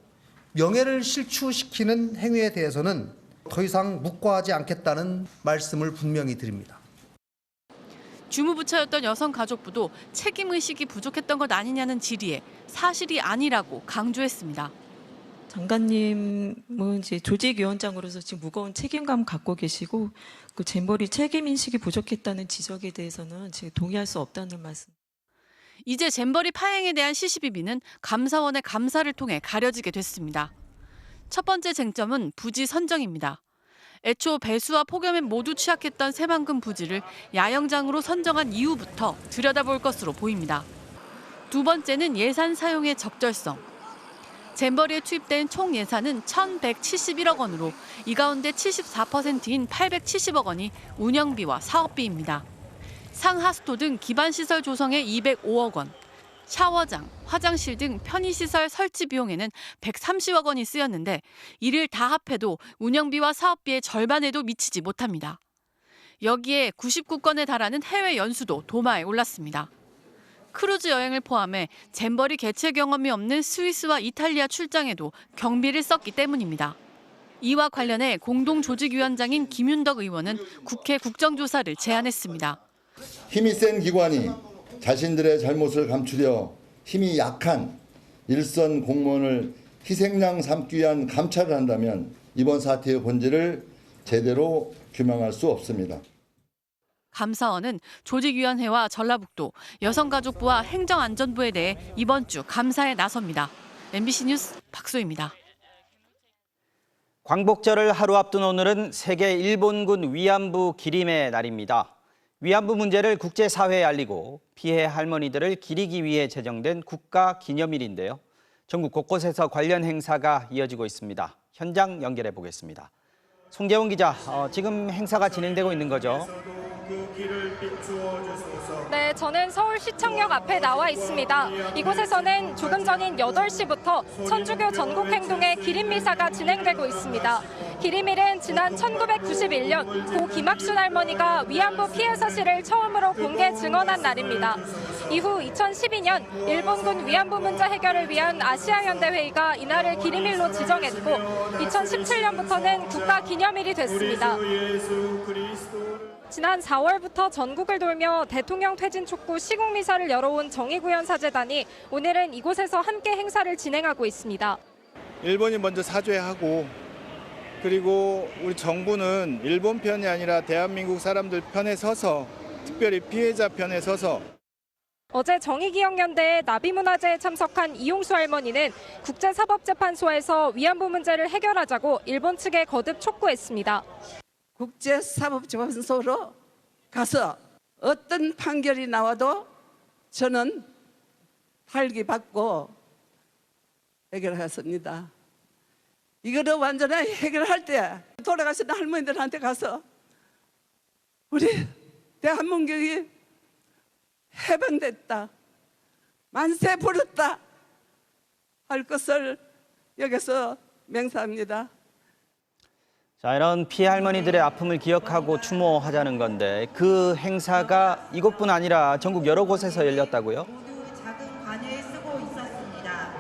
Speaker 27: 명예를 실추시키는 행위에 대해서는 더 이상 묵과하지 않겠다는 말씀을 분명히 드립니다.
Speaker 26: 주무부처였던 여성가족부도 책임의식이 부족했던 것 아니냐는 질의에 사실이 아니라고 강조했습니다.
Speaker 13: 장관님은 이제 조직위원장으로서 지금 무거운 책임감 갖고 계시고 그 잼버리 책임 인식이 부족했다는 지적에 대해서는 지금 동의할 수 없다는 말씀.
Speaker 26: 이제 잼버리 파행에 대한 시시비비는 감사원의 감사를 통해 가려지게 됐습니다. 첫 번째 쟁점은 부지 선정입니다. 애초 배수와 폭염에 모두 취약했던 새만금 부지를 야영장으로 선정한 이후부터 들여다볼 것으로 보입니다. 두 번째는 예산 사용의 적절성. 잼버리에 투입된 총 예산은 1,171억 원으로 이 가운데 74%인 870억 원이 운영비와 사업비입니다. 상하수도 등 기반시설 조성에 205억 원, 샤워장, 화장실 등 편의시설 설치 비용에는 130억 원이 쓰였는데 이를 다 합해도 운영비와 사업비의 절반에도 미치지 못합니다. 여기에 99건에 달하는 해외 연수도 도마에 올랐습니다. 크루즈 여행을 포함해 잼버리 개최 경험이 없는 스위스와 이탈리아 출장에도 경비를 썼기 때문입니다. 이와 관련해 공동조직위원장인 김윤덕 의원은 국회 국정조사를 제안했습니다.
Speaker 1: 힘이 센 기관이 자신들의 잘못을 감추려 힘이 약한 일선 공무원을 희생양 삼기 위한 감찰을 한다면 이번 사태의 본질을 제대로 규명할 수 없습니다.
Speaker 26: 감사원은 조직위원회와 전라북도, 여성가족부와 행정안전부에 대해 이번 주 감사에 나섭니다. MBC 뉴스 박소희입니다.
Speaker 11: 광복절을 하루 앞둔 오늘은 세계 일본군 위안부 기림의 날입니다. 위안부 문제를 국제사회에 알리고 피해 할머니들을 기리기 위해 제정된 국가기념일인데요. 전국 곳곳에서 관련 행사가 이어지고 있습니다. 현장 연결해 보겠습니다. 송재원 기자, 지금 행사가 진행되고 있는 거죠?
Speaker 14: 네, 저는 서울시청역 앞에 나와 있습니다. 이곳에서는 조금 전인 8시부터 천주교 전국행동의 기림미사가 진행되고 있습니다. 기림일은 지난 1991년 고 김학순 할머니가 위안부 피해 사실을 처음으로 공개 증언한 날입니다. 이후 2012년 일본군 위안부 문제 해결을 위한 아시아연대회의가 이날을 기림일로 지정했고 2017년부터는 국가기념일이 됐습니다. 지난 4월부터 전국을 돌며 대통령 퇴진 촉구 시국미사를 열어온 정의구현사재단이 오늘은 이곳에서 함께 행사를 진행하고 있습니다.
Speaker 15: 일본이 먼저 사죄하고 그리고 우리 정부는 일본 편이 아니라 대한민국 사람들 편에 서서 특별히 피해자 편에 서서
Speaker 14: 어제 정의기억연대의 나비문화제에 참석한 이용수 할머니는 국제사법재판소에서 위안부 문제를 해결하자고 일본 측에 거듭 촉구했습니다.
Speaker 16: 국제사법재판소로 가서 어떤 판결이 나와도 저는 탈기받고 해결했습니다. 이거를 완전히 해결할 때 돌아가신 할머니들한테 가서 우리 대한민국이 해방됐다, 만세 부르다 할 것을 여기서 맹세합니다.
Speaker 11: 자, 이런 피해 할머니들의 아픔을 기억하고 추모하자는 건데 그 행사가 이곳뿐 아니라 전국 여러 곳에서 열렸다고요?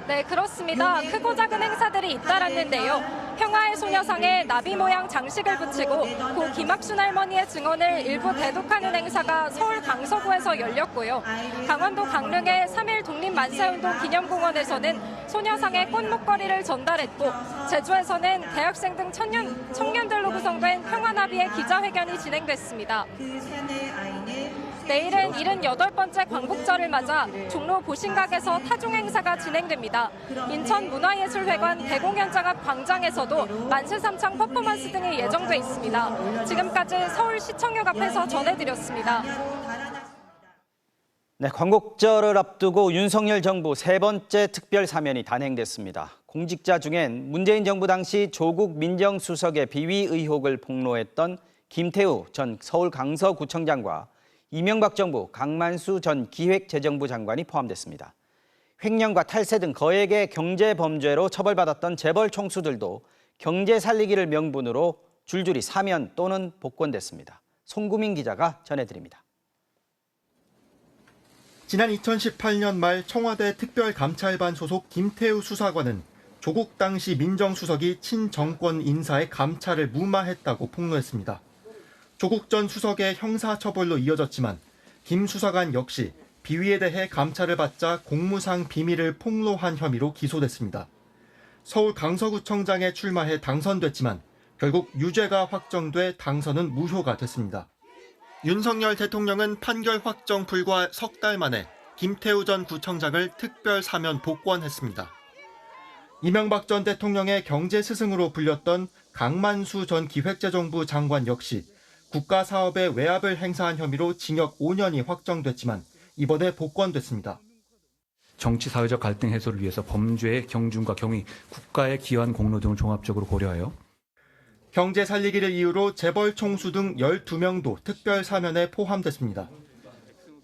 Speaker 14: 네, 그렇습니다. 크고 작은 행사들이 잇따랐는데요. 평화의 소녀상에 나비 모양 장식을 붙이고 고 김학순 할머니의 증언을 일부 대독하는 행사가 서울 강서구에서 열렸고요. 강원도 강릉의 3.1 독립만세운동 기념공원에서는 소녀상에 꽃목걸이를 전달했고 제주에서는 대학생 등 청년들로 구성된 평화나비의 기자회견이 진행됐습니다. 내일은 78번째 광복절을 맞아 종로 보신각에서 타종 행사가 진행됩니다. 인천문화예술회관 대공연장 앞 광장에서도 만세삼창 퍼포먼스 등이 예정돼 있습니다. 지금까지 서울시청역 앞에서 전해드렸습니다.
Speaker 11: 네, 광복절을 앞두고 윤석열 정부 세 번째 특별 사면이 단행됐습니다. 공직자 중엔 문재인 정부 당시 조국 민정수석의 비위 의혹을 폭로했던 김태우 전 서울 강서구청장과 이명박 정부 강만수 전 기획재정부 장관이 포함됐습니다. 횡령과 탈세 등 거액의 경제범죄로 처벌받았던 재벌 총수들도 경제 살리기를 명분으로 줄줄이 사면 또는 복권됐습니다. 송구민 기자가 전해드립니다.
Speaker 17: 지난 2018년 말 청와대 특별감찰반 소속 김태우 수사관은 조국 당시 민정수석이 친정권 인사의 감찰을 무마했다고 폭로했습니다. 조국 전 수석의 형사처벌로 이어졌지만 김 수사관 역시 비위에 대해 감찰을 받자 공무상 비밀을 폭로한 혐의로 기소됐습니다. 서울 강서구청장에 출마해 당선됐지만 결국 유죄가 확정돼 당선은 무효가 됐습니다. 윤석열 대통령은 판결 확정 불과 석 달 만에 김태우 전 구청장을 특별 사면 복권했습니다. 이명박 전 대통령의 경제 스승으로 불렸던 강만수 전 기획재정부 장관 역시 국가 사업에 외압을 행사한 혐의로 징역 5년이 확정됐지만 이번에 복권됐습니다.
Speaker 2: 정치 사회적 갈등 해소를 위해서 범죄의 경중과 경위, 국가의 기여한 공로 등을 종합적으로 고려하여
Speaker 17: 경제 살리기를 이유로 재벌 총수 등 12명도 특별 사면에 포함됐습니다.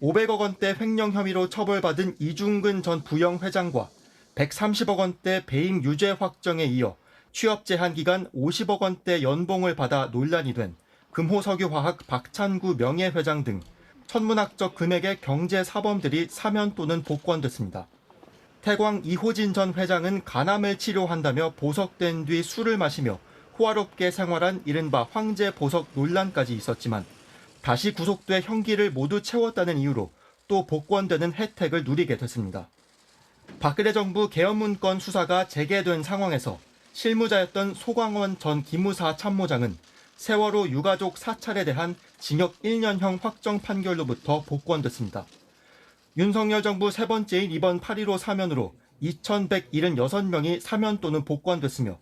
Speaker 17: 500억 원대 횡령 혐의로 처벌받은 이중근 전 부영회장과 130억 원대 배임 유죄 확정에 이어 취업 제한 기간 50억 원대 연봉을 받아 논란이 된 금호석유화학 박찬구 명예회장 등 천문학적 금액의 경제 사범들이 사면 또는 복권됐습니다. 태광 이호진 전 회장은 간암을 치료한다며 보석된 뒤 술을 마시며 호화롭게 생활한 이른바 황제 보석 논란까지 있었지만 다시 구속돼 형기를 모두 채웠다는 이유로 또 복권되는 혜택을 누리게 됐습니다. 박근혜 정부 계엄문건 수사가 재개된 상황에서 실무자였던 소광원 전 기무사 참모장은 세월호 유가족 사찰에 대한 징역 1년형 확정 판결로부터 복권됐습니다. 윤석열 정부 세 번째인 이번 8.15 사면으로 2,176명이 사면 또는 복권됐으며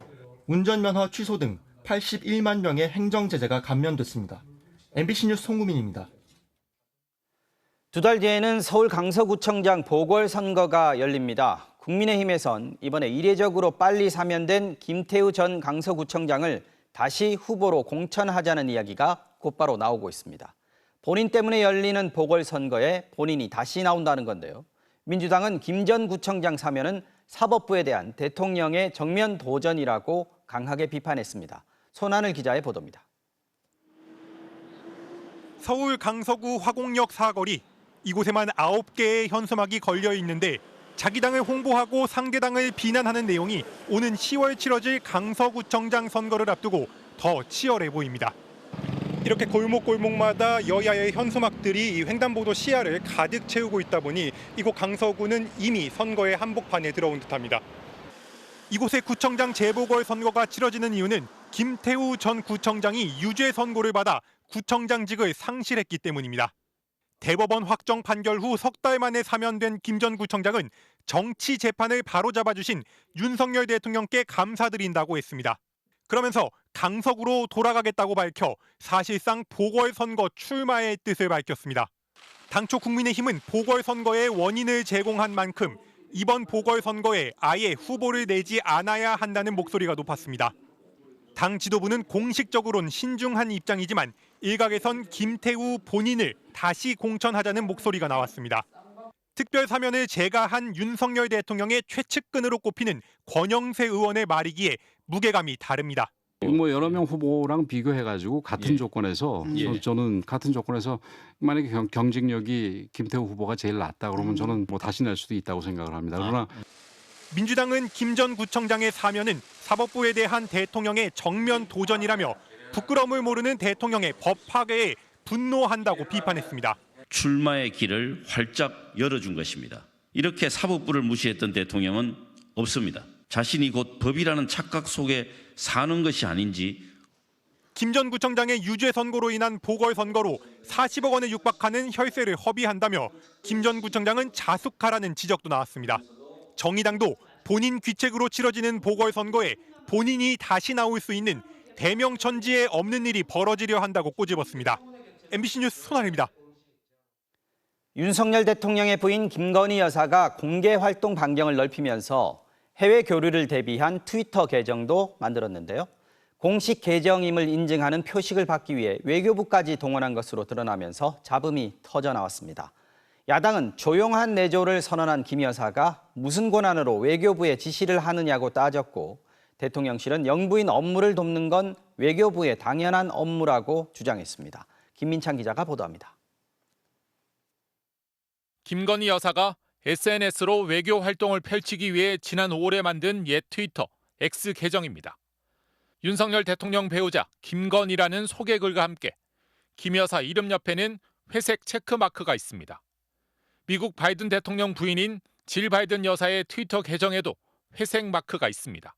Speaker 17: 운전면허 취소 등 81만 명의 행정제재가 감면됐습니다. MBC 뉴스 송구민입니다.
Speaker 11: 두 달 뒤에는 서울 강서구청장 보궐선거가 열립니다. 국민의힘에선 이번에 이례적으로 빨리 사면된 김태우 전 강서구청장을 다시 후보로 공천하자는 이야기가 곧바로 나오고 있습니다. 본인 때문에 열리는 보궐선거에 본인이 다시 나온다는 건데요. 민주당은 김 전 구청장 사면은 사법부에 대한 대통령의 정면 도전이라고 강하게 비판했습니다. 손하늘 기자의 보도입니다.
Speaker 6: 서울 강서구 화곡역 사거리, 이곳에만 9개의 현수막이 걸려 있는데 자기 당을 홍보하고 상대 당을 비난하는 내용이 오는 10월 치러질 강서구청장 선거를 앞두고 더 치열해 보입니다. 이렇게 골목골목마다 여야의 현수막들이 이 횡단보도 시야를 가득 채우고 있다 보니 이곳 강서구는 이미 선거의 한복판에 들어온 듯합니다. 이곳의 구청장 재보궐선거가 치러지는 이유는 김태우 전 구청장이 유죄 선고를 받아 구청장직을 상실했기 때문입니다. 대법원 확정 판결 후 석 달 만에 사면된 김 전 구청장은 정치 재판을 바로잡아 주신 윤석열 대통령께 감사드린다고 했습니다. 그러면서 강서구로 돌아가겠다고 밝혀 사실상 보궐선거 출마의 뜻을 밝혔습니다. 당초 국민의힘은 보궐선거의 원인을 제공한 만큼 이번 보궐선거에 아예 후보를 내지 않아야 한다는 목소리가 높았습니다. 당 지도부는 공식적으로는 신중한 입장이지만 일각에선 김태우 본인을 다시 공천하자는 목소리가 나왔습니다. 특별 사면을 제가한 윤석열 대통령의 최측근으로 꼽히는 권영세 의원의 말이기에 무게감이 다릅니다.
Speaker 18: 여러 명 후보랑 비교해가지고 같은 조건에서 저는 같은 조건에서 만약에 경쟁력이 김태우 후보가 제일 낫다 그러면 저는 다시 낼 수도 있다고 생각을 합니다. 그러나
Speaker 6: 민주당은 김 전 구청장의 사면은 사법부에 대한 대통령의 정면 도전이라며 부끄러움을 모르는 대통령의 법 파괴에 분노한다고 비판했습니다.
Speaker 19: 출마의 길을 활짝 열어준 것입니다. 이렇게 사법부를 무시했던 대통령은 없습니다. 자신이 곧 법이라는 착각 속에 사는 것이 아닌지.
Speaker 6: 김 전 구청장의 유죄 선고로 인한 보궐선거로 40억 원에 육박하는 혈세를 허비한다며 김 전 구청장은 자숙하라는 지적도 나왔습니다. 정의당도 본인 귀책으로 치러지는 보궐선거에 본인이 다시 나올 수 있는 대명천지에 없는 일이 벌어지려 한다고 꼬집었습니다. MBC 뉴스 손하늘입니다.
Speaker 11: 윤석열 대통령의 부인 김건희 여사가 공개 활동 반경을 넓히면서 해외 교류를 대비한 트위터 계정도 만들었는데요. 공식 계정임을 인증하는 표식을 받기 위해 외교부까지 동원한 것으로 드러나면서 잡음이 터져 나왔습니다. 야당은 조용한 내조를 선언한 김 여사가 무슨 권한으로 외교부에 지시를 하느냐고 따졌고, 대통령실은 영부인 업무를 돕는 건 외교부의 당연한 업무라고 주장했습니다. 김민찬 기자가 보도합니다.
Speaker 20: 김건희 여사가 SNS로 외교 활동을 펼치기 위해 지난 5월에 만든 옛 트위터 X 계정입니다. 윤석열 대통령 배우자 김건희라는 소개글과 함께 김 여사 이름 옆에는 회색 체크마크가 있습니다. 미국 바이든 대통령 부인인 질 바이든 여사의 트위터 계정에도 회색 마크가 있습니다.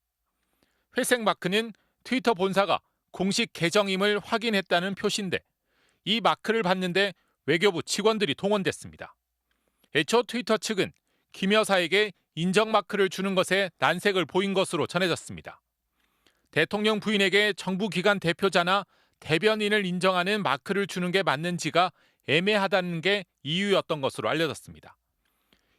Speaker 20: 회색 마크는 트위터 본사가 공식 계정임을 확인했다는 표시인데 이 마크를 받는데 외교부 직원들이 동원됐습니다. 애초 트위터 측은 김 여사에게 인정 마크를 주는 것에 난색을 보인 것으로 전해졌습니다. 대통령 부인에게 정부 기관 대표자나 대변인을 인정하는 마크를 주는 게 맞는지가 애매하다는 게 이유였던 것으로 알려졌습니다.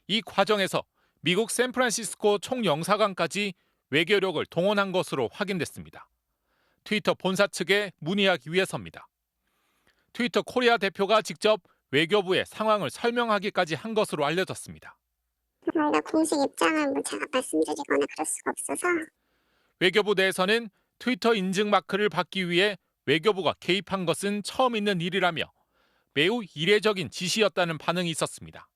Speaker 20: 이 과정에서 미국 샌프란시스코 총영사관까지 외교력을 동원한 것으로 확인됐습니다. 트위터 본사 측에 문의하기 위해서입니다. 트위터 코리아 대표가 직접 외교부에 상황을 설명하기까지 한 것으로 알려졌습니다.
Speaker 3: 저희가 공식 입장을 제가 말씀드리거나 그럴 수가 없어서.
Speaker 20: 외교부 내에서는 트위터 인증 마크를 받기 위해 외교부가 개입한 것은 처음 있는 일이라며 매우 이례적인 지시였다는 반응이 있었습니다.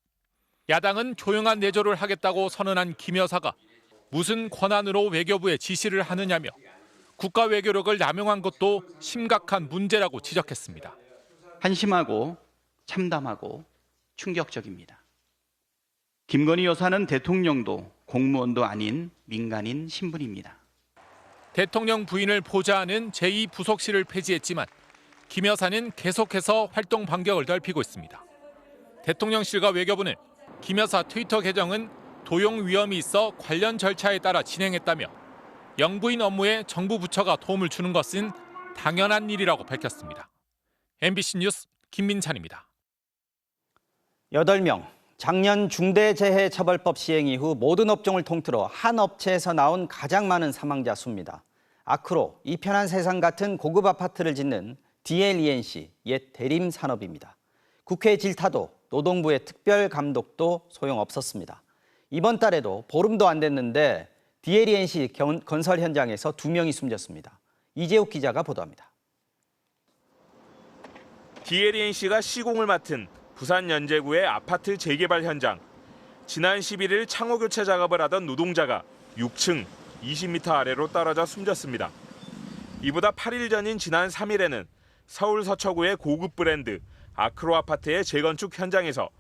Speaker 20: 야당은 조용한 내조를 하겠다고 선언한 김 여사가 무슨 권한으로 외교부에 지시를 하느냐며 국가 외교력을 남용한 것도 심각한 문제라고 지적했습니다.
Speaker 4: 한심하고 참담하고 충격적입니다. 김건희 여사는 대통령도 공무원도 아닌 민간인 신분입니다.
Speaker 20: 대통령 부인을 보좌하는 제2부속실을 폐지했지만 김 여사는 계속해서 활동 반경을 넓히고 있습니다. 대통령실과 외교부는 김 여사 트위터 계정은 도용 위험이 있어 관련 절차에 따라 진행했다며 영부인 업무에 정부 부처가 도움을 주는 것은 당연한 일이라고 밝혔습니다. MBC 뉴스 김민찬입니다.
Speaker 11: 8명. 작년 중대재해처벌법 시행 이후 모든 업종을 통틀어 한 업체에서 나온 가장 많은 사망자 수입니다. 아크로, 이 편한 세상 같은 고급 아파트를 짓는 DLENC, 옛 대림 산업입니다. 국회 질타도 노동부의 특별 감독도 소용없었습니다. 이번 달에도 보름도 안 됐는데 DLENC 건설 현장에서 2명이 숨졌습니다. 이재욱 기자가 보도합니다.
Speaker 5: DLENC가 시공을 맡은 부산 연제구의 아파트 재개발 현장. 지난 11일 창호 교체 작업을 하던 노동자가 6층 20m 아래로 떨어져 숨졌습니다. 이보다 8일 전인 지난 3일에는 서울 서초구의 고급 브랜드 아크로 아파트의 재건축 현장에서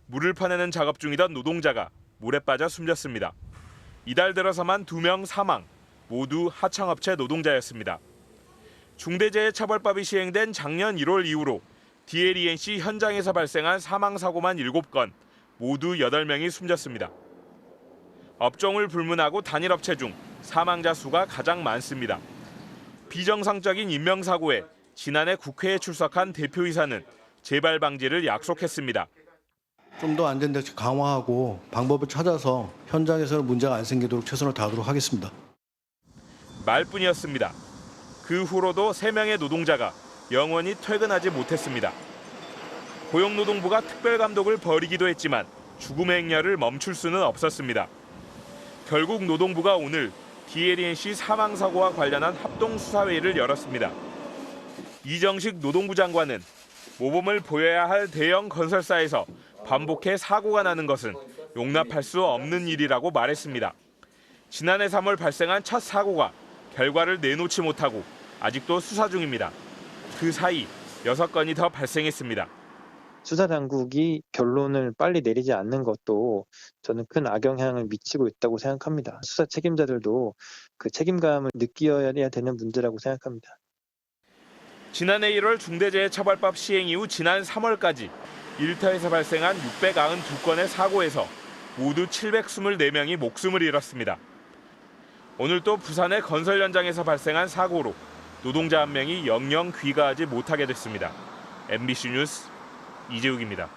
Speaker 5: 물을 퍼내는 작업 중이던 노동자가 물에 빠져 숨졌습니다. 이달 들어서만 2명 사망, 모두 하청업체 노동자였습니다. 중대재해처벌법이 시행된 작년 1월 이후로 DLENC 현장에서 발생한 사망사고만 7건, 모두 8명이 숨졌습니다. 업종을 불문하고 단일업체 중 사망자 수가 가장 많습니다. 비정상적인 인명사고에 지난해 국회에 출석한 대표이사는 재발 방지를 약속했습니다.
Speaker 8: 좀 더 안전대 강화하고 방법을 찾아서 현장에서는 문제가 안 생기도록 최선을 다하도록 하겠습니다.
Speaker 5: 말뿐이었습니다. 그 후로도 3명의 노동자가 영원히 퇴근하지 못했습니다. 고용노동부가 특별감독을 벌이기도 했지만 죽음의 행렬을 멈출 수는 없었습니다. 결국 노동부가 오늘 DLENC 사망사고와 관련한 합동수사회의를 열었습니다. 이정식 노동부 장관은 모범을 보여야 할 대형 건설사에서 반복해 사고가 나는 것은 용납할 수 없는 일이라고 말했습니다. 지난해 3월 발생한 첫 사고가 결과를 내놓지 못하고 아직도 수사 중입니다. 그 사이 6건이 더 발생했습니다.
Speaker 22: 수사당국이 결론을 빨리 내리지 않는 것도 저는 큰 악영향을 미치고 있다고 생각합니다. 수사 책임자들도 그 책임감을 느껴야 되는 문제라고 생각합니다.
Speaker 5: 지난해 1월 중대재해처벌법 시행 이후 지난 3월까지 일터에서 발생한 692건의 사고에서 모두 724명이 목숨을 잃었습니다. 오늘 또 부산의 건설 현장에서 발생한 사고로 노동자 1명이 영영 귀가하지 못하게 됐습니다. MBC 뉴스 이재욱입니다.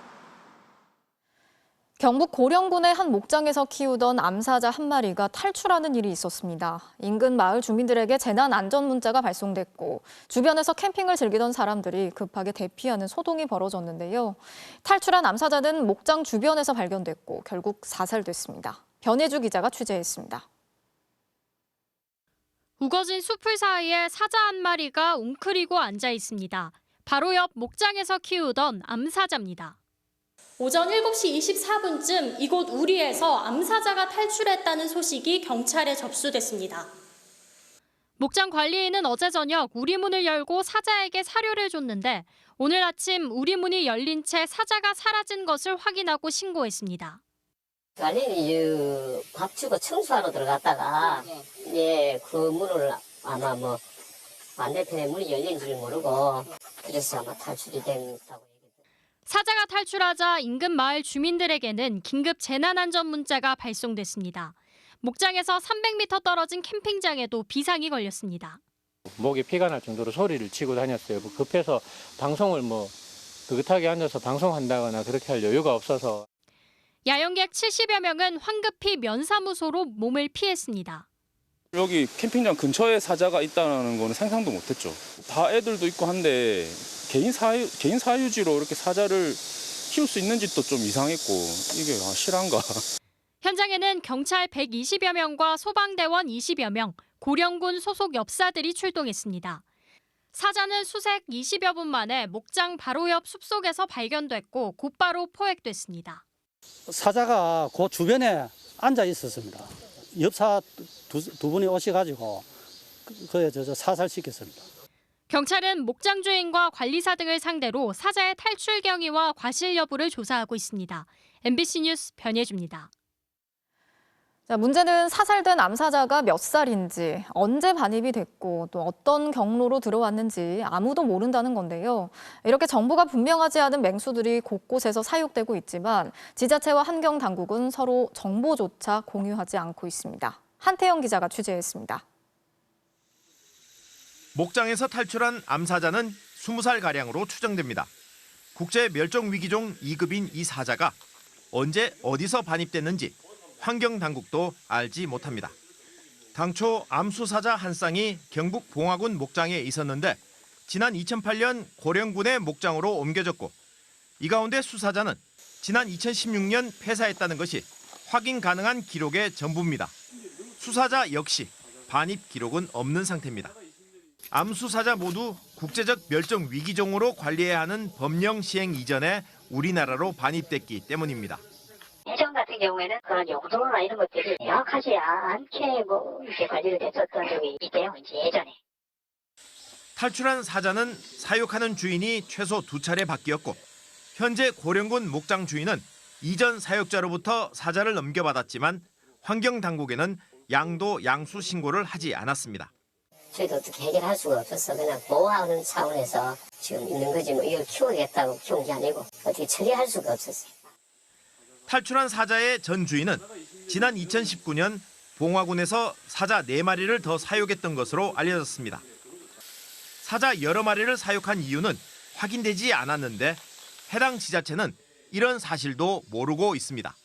Speaker 7: 경북 고령군의 한 목장에서 키우던 암사자 한 마리가 탈출하는 일이 있었습니다. 인근 마을 주민들에게 재난 안전 문자가 발송됐고 주변에서 캠핑을 즐기던 사람들이 급하게 대피하는 소동이 벌어졌는데요. 탈출한 암사자는 목장 주변에서 발견됐고 결국 사살됐습니다. 변혜주 기자가 취재했습니다.
Speaker 23: 우거진 숲을 사이에 사자 한 마리가 웅크리고 앉아 있습니다. 바로 옆 목장에서 키우던 암사자입니다. 오전 7시 24분쯤 이곳 우리에서 암사자가 탈출했다는 소식이 경찰에 접수됐습니다. 목장 관리인은 어제 저녁 우리문을 열고 사자에게 사료를 줬는데 오늘 아침 우리문이 열린 채 사자가 사라진 것을 확인하고 신고했습니다.
Speaker 9: 아니 밥 주고 청소하러 들어갔다가 그 문을 아마 반대편에 문이 열린 줄 모르고 그래서 아마 탈출이 됐다고.
Speaker 23: 사자가 탈출하자 인근 마을 주민들에게는 긴급 재난안전 문자가 발송됐습니다. 목장에서 300m 떨어진 캠핑장에도 비상이 걸렸습니다.
Speaker 22: 목에 피가 날 정도로 소리를 치고 다녔어요. 급해서 방송을 느긋하게 앉아서 방송한다거나 그렇게 할 여유가 없어서.
Speaker 23: 야영객 70여 명은 황급히 면사무소로 몸을 피했습니다.
Speaker 10: 여기 캠핑장 근처에 사자가 있다는 거는 상상도 못했죠. 다 애들도 있고 한데 개인 사유지로 이렇게 사자를 키울 수 있는지도 좀 이상했고 이게 실한가.
Speaker 23: 현장에는 경찰 120여 명과 소방대원 20여 명, 고령군 소속 엽사들이 출동했습니다. 사자는 수색 20여 분 만에 목장 바로 옆 숲속에서 발견됐고 곧바로 포획됐습니다.
Speaker 12: 사자가 그 주변에 앉아 있었습니다. 엽사 두 분이 오셔가지고 사살시켰습니다.
Speaker 23: 경찰은 목장 주인과 관리사 등을 상대로 사자의 탈출 경위와 과실 여부를 조사하고 있습니다. MBC 뉴스 변예주입니다.
Speaker 7: 자, 문제는 사살된 암사자가 몇 살인지, 언제 반입이 됐고 또 어떤 경로로 들어왔는지 아무도 모른다는 건데요. 이렇게 정보가 분명하지 않은 맹수들이 곳곳에서 사육되고 있지만 지자체와 환경당국은 서로 정보조차 공유하지 않고 있습니다. 한태영 기자가 취재했습니다.
Speaker 21: 목장에서 탈출한 암사자는 20살가량으로 추정됩니다. 국제멸종위기종 2급인 이 사자가 언제 어디서 반입됐는지 환경당국도 알지 못합니다. 당초 암수사자 한 쌍이 경북 봉화군 목장에 있었는데 지난 2008년 고령군의 목장으로 옮겨졌고 이 가운데 수사자는 지난 2016년 폐사했다는 것이 확인 가능한 기록의 전부입니다. 수사자 역시 반입 기록은 없는 상태입니다. 암수사자 모두 국제적 멸종위기종으로 관리해야 하는 법령 시행 이전에 우리나라로 반입됐기 때문입니다.
Speaker 9: 예전 같은 경우에는 그런 용도나 이런 것들이 명확하지 않게 이렇게 관리를 됐었던 적이 있대요. 이제 예전에.
Speaker 21: 탈출한 사자는 사육하는 주인이 최소 2차례 바뀌었고 현재 고령군 목장 주인은 이전 사육자로부터 사자를 넘겨받았지만 환경당국에는 양도 양수 신고를 하지 않았습니다.
Speaker 9: 저희도 어떻게 해결할 수가 없어서 그냥 보호하는 차원에서 지금 있는 거지 이걸 키우겠다고 키운 게 아니고 어떻게 처리할 수가 없었어요.
Speaker 21: 탈출한 사자의 전 주인은 지난 2019년 봉화군에서 사자 4마리를 더 사육했던 것으로 알려졌습니다. 사자 여러 마리를 사육한 이유는 확인되지 않았는데 해당 지자체는 이런 사실도 모르고 있습니다.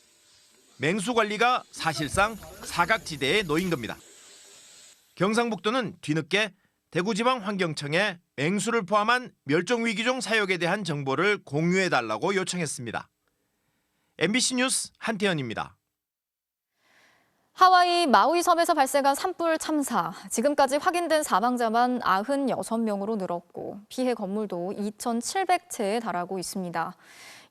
Speaker 21: 맹수 관리가 사실상 사각지대에 놓인 겁니다. 경상북도는 뒤늦게 대구지방환경청에 맹수를 포함한 멸종위기종 사육에 대한 정보를 공유해달라고 요청했습니다. MBC 뉴스 한태현입니다.
Speaker 7: 하와이 마우이 섬에서 발생한 산불 참사. 지금까지 확인된 사망자만 96명으로 늘었고 피해 건물도 2,700채에 달하고 있습니다.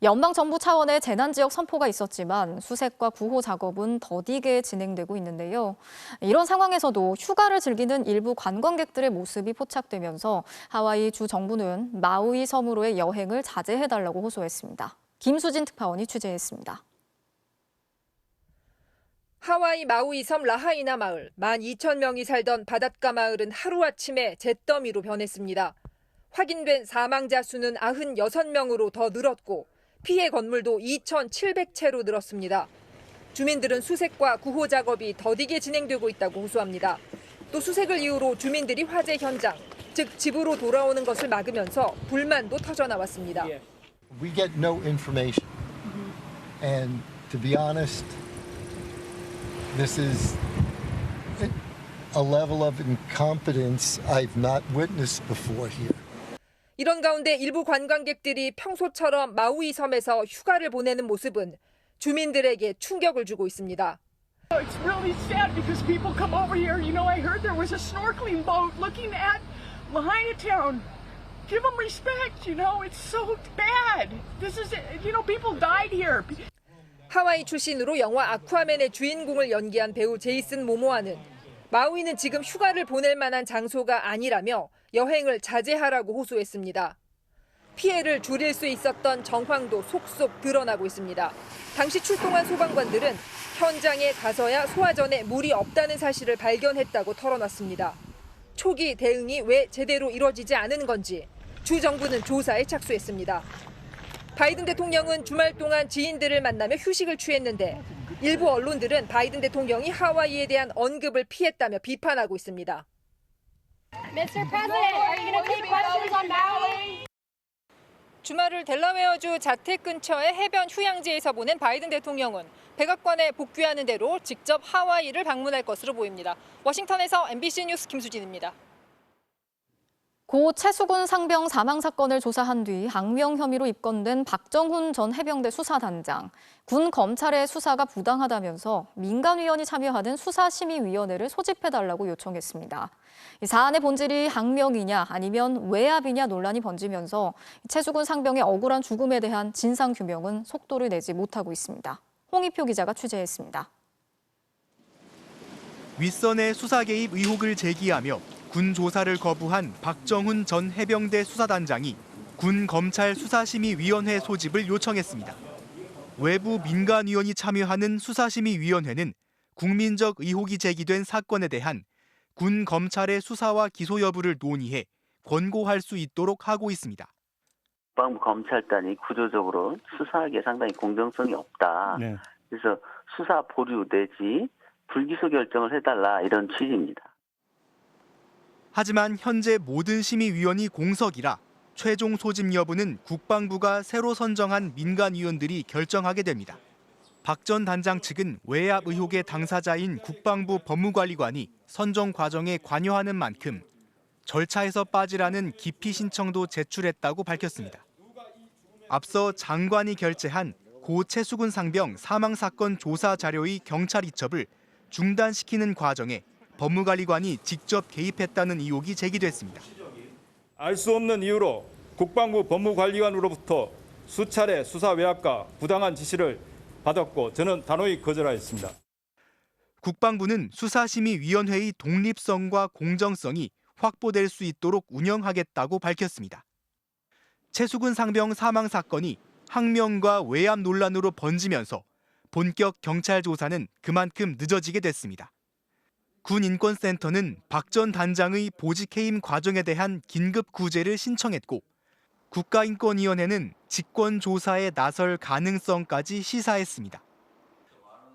Speaker 7: 연방정부 차원의 재난지역 선포가 있었지만 수색과 구호 작업은 더디게 진행되고 있는데요. 이런 상황에서도 휴가를 즐기는 일부 관광객들의 모습이 포착되면서 하와이 주 정부는 마우이 섬으로의 여행을 자제해달라고 호소했습니다. 김수진 특파원이 취재했습니다.
Speaker 24: 하와이 마우이 섬 라하이나 마을, 12,000명이 살던 바닷가 마을은 하루아침에 잿더미로 변했습니다. 확인된 사망자 수는 96명으로 더 늘었고 피해 건물도 2,700채로 늘었습니다. 주민들은 수색과 구호 작업이 더디게 진행되고 있다고 호소합니다. 또 수색을 이유로 주민들이 화재 현장, 즉 집으로 돌아오는 것을 막으면서 불만도 터져나왔습니다.
Speaker 25: We get no information. And to be honest, this is a level of incompetence I've not witnessed before here.
Speaker 24: 이런 가운데 일부 관광객들이 평소처럼 마우이 섬에서 휴가를 보내는 모습은 주민들에게 충격을 주고 있습니다.
Speaker 27: It's really sad because people come over here. You know, I heard there was a snorkeling boat looking at Lahaina town. Give them respect, you know. It's so bad. This is, you know, people died here.
Speaker 24: 하와이 출신으로 영화 아쿠아맨의 주인공을 연기한 배우 제이슨 모모아는 마우이는 지금 휴가를 보낼 만한 장소가 아니라며 여행을 자제하라고 호소했습니다. 피해를 줄일 수 있었던 정황도 속속 드러나고 있습니다. 당시 출동한 소방관들은 현장에 가서야 소화전에 물이 없다는 사실을 발견했다고 털어놨습니다. 초기 대응이 왜 제대로 이뤄지지 않은 건지 주 정부는 조사에 착수했습니다. 바이든 대통령은 주말 동안 지인들을 만나며 휴식을 취했는데 일부 언론들은 바이든 대통령이 하와이에 대한 언급을 피했다며 비판하고 있습니다.
Speaker 23: Mr. President, are you going to take questions on Maui?
Speaker 24: 주말을 델라웨어주 자택 근처의 해변 휴양지에서 보낸 바이든 대통령은 백악관에 복귀하는 대로 직접 하와이를 방문할 것으로 보입니다. 워싱턴에서 MBC 뉴스 김수진입니다.
Speaker 7: 고 최수근 상병 사망 사건을 조사한 뒤 악명 혐의로 입건된 박정훈 전 해병대 수사단장. 군 검찰의 수사가 부당하다면서 민간위원이 참여하는 수사심의위원회를 소집해달라고 요청했습니다. 이 사안의 본질이 악명이냐 아니면 외압이냐 논란이 번지면서 최수근 상병의 억울한 죽음에 대한 진상규명은 속도를 내지 못하고 있습니다. 홍희표 기자가 취재했습니다.
Speaker 1: 윗선의 수사 개입 의혹을 제기하며 군 조사를 거부한 박정훈 전 해병대 수사단장이 군 검찰 수사심의위원회 소집을 요청했습니다. 외부 민간위원이 참여하는 수사심의위원회는 국민적 의혹이 제기된 사건에 대한 군 검찰의 수사와 기소 여부를 논의해 권고할 수 있도록 하고 있습니다.
Speaker 2: 국방부 검찰단이 구조적으로 수사하기에 상당히 공정성이 없다.
Speaker 1: 네.
Speaker 2: 그래서 수사 보류 내지 불기소 결정을 해달라 이런 취지입니다.
Speaker 1: 하지만 현재 모든 심의위원이 공석이라 최종 소집 여부는 국방부가 새로 선정한 민간위원들이 결정하게 됩니다. 박 전 단장 측은 외압 의혹의 당사자인 국방부 법무관리관이 선정 과정에 관여하는 만큼 절차에서 빠지라는 기피 신청도 제출했다고 밝혔습니다. 앞서 장관이 결재한 고 최수근 상병 사망 사건 조사 자료의 경찰 이첩을 중단시키는 과정에 법무관리관이 직접 개입했다는 의혹이 제기됐습니다.
Speaker 13: 알 수 없는 이유로 국방부 법무관리관으로부터 수차례 수사 외압과 부당한 지시를 받았고 저는 단호히 거절하였습니다.
Speaker 1: 국방부는 수사심의위원회의 독립성과 공정성이 확보될 수 있도록 운영하겠다고 밝혔습니다. 최수근 상병 사망 사건이 항명과 외압 논란으로 번지면서 본격 경찰 조사는 그만큼 늦어지게 됐습니다. 군인권센터는 박 전 단장의 보직 해임 과정에 대한 긴급 구제를 신청했고 국가인권위원회는 직권 조사에 나설 가능성까지 시사했습니다.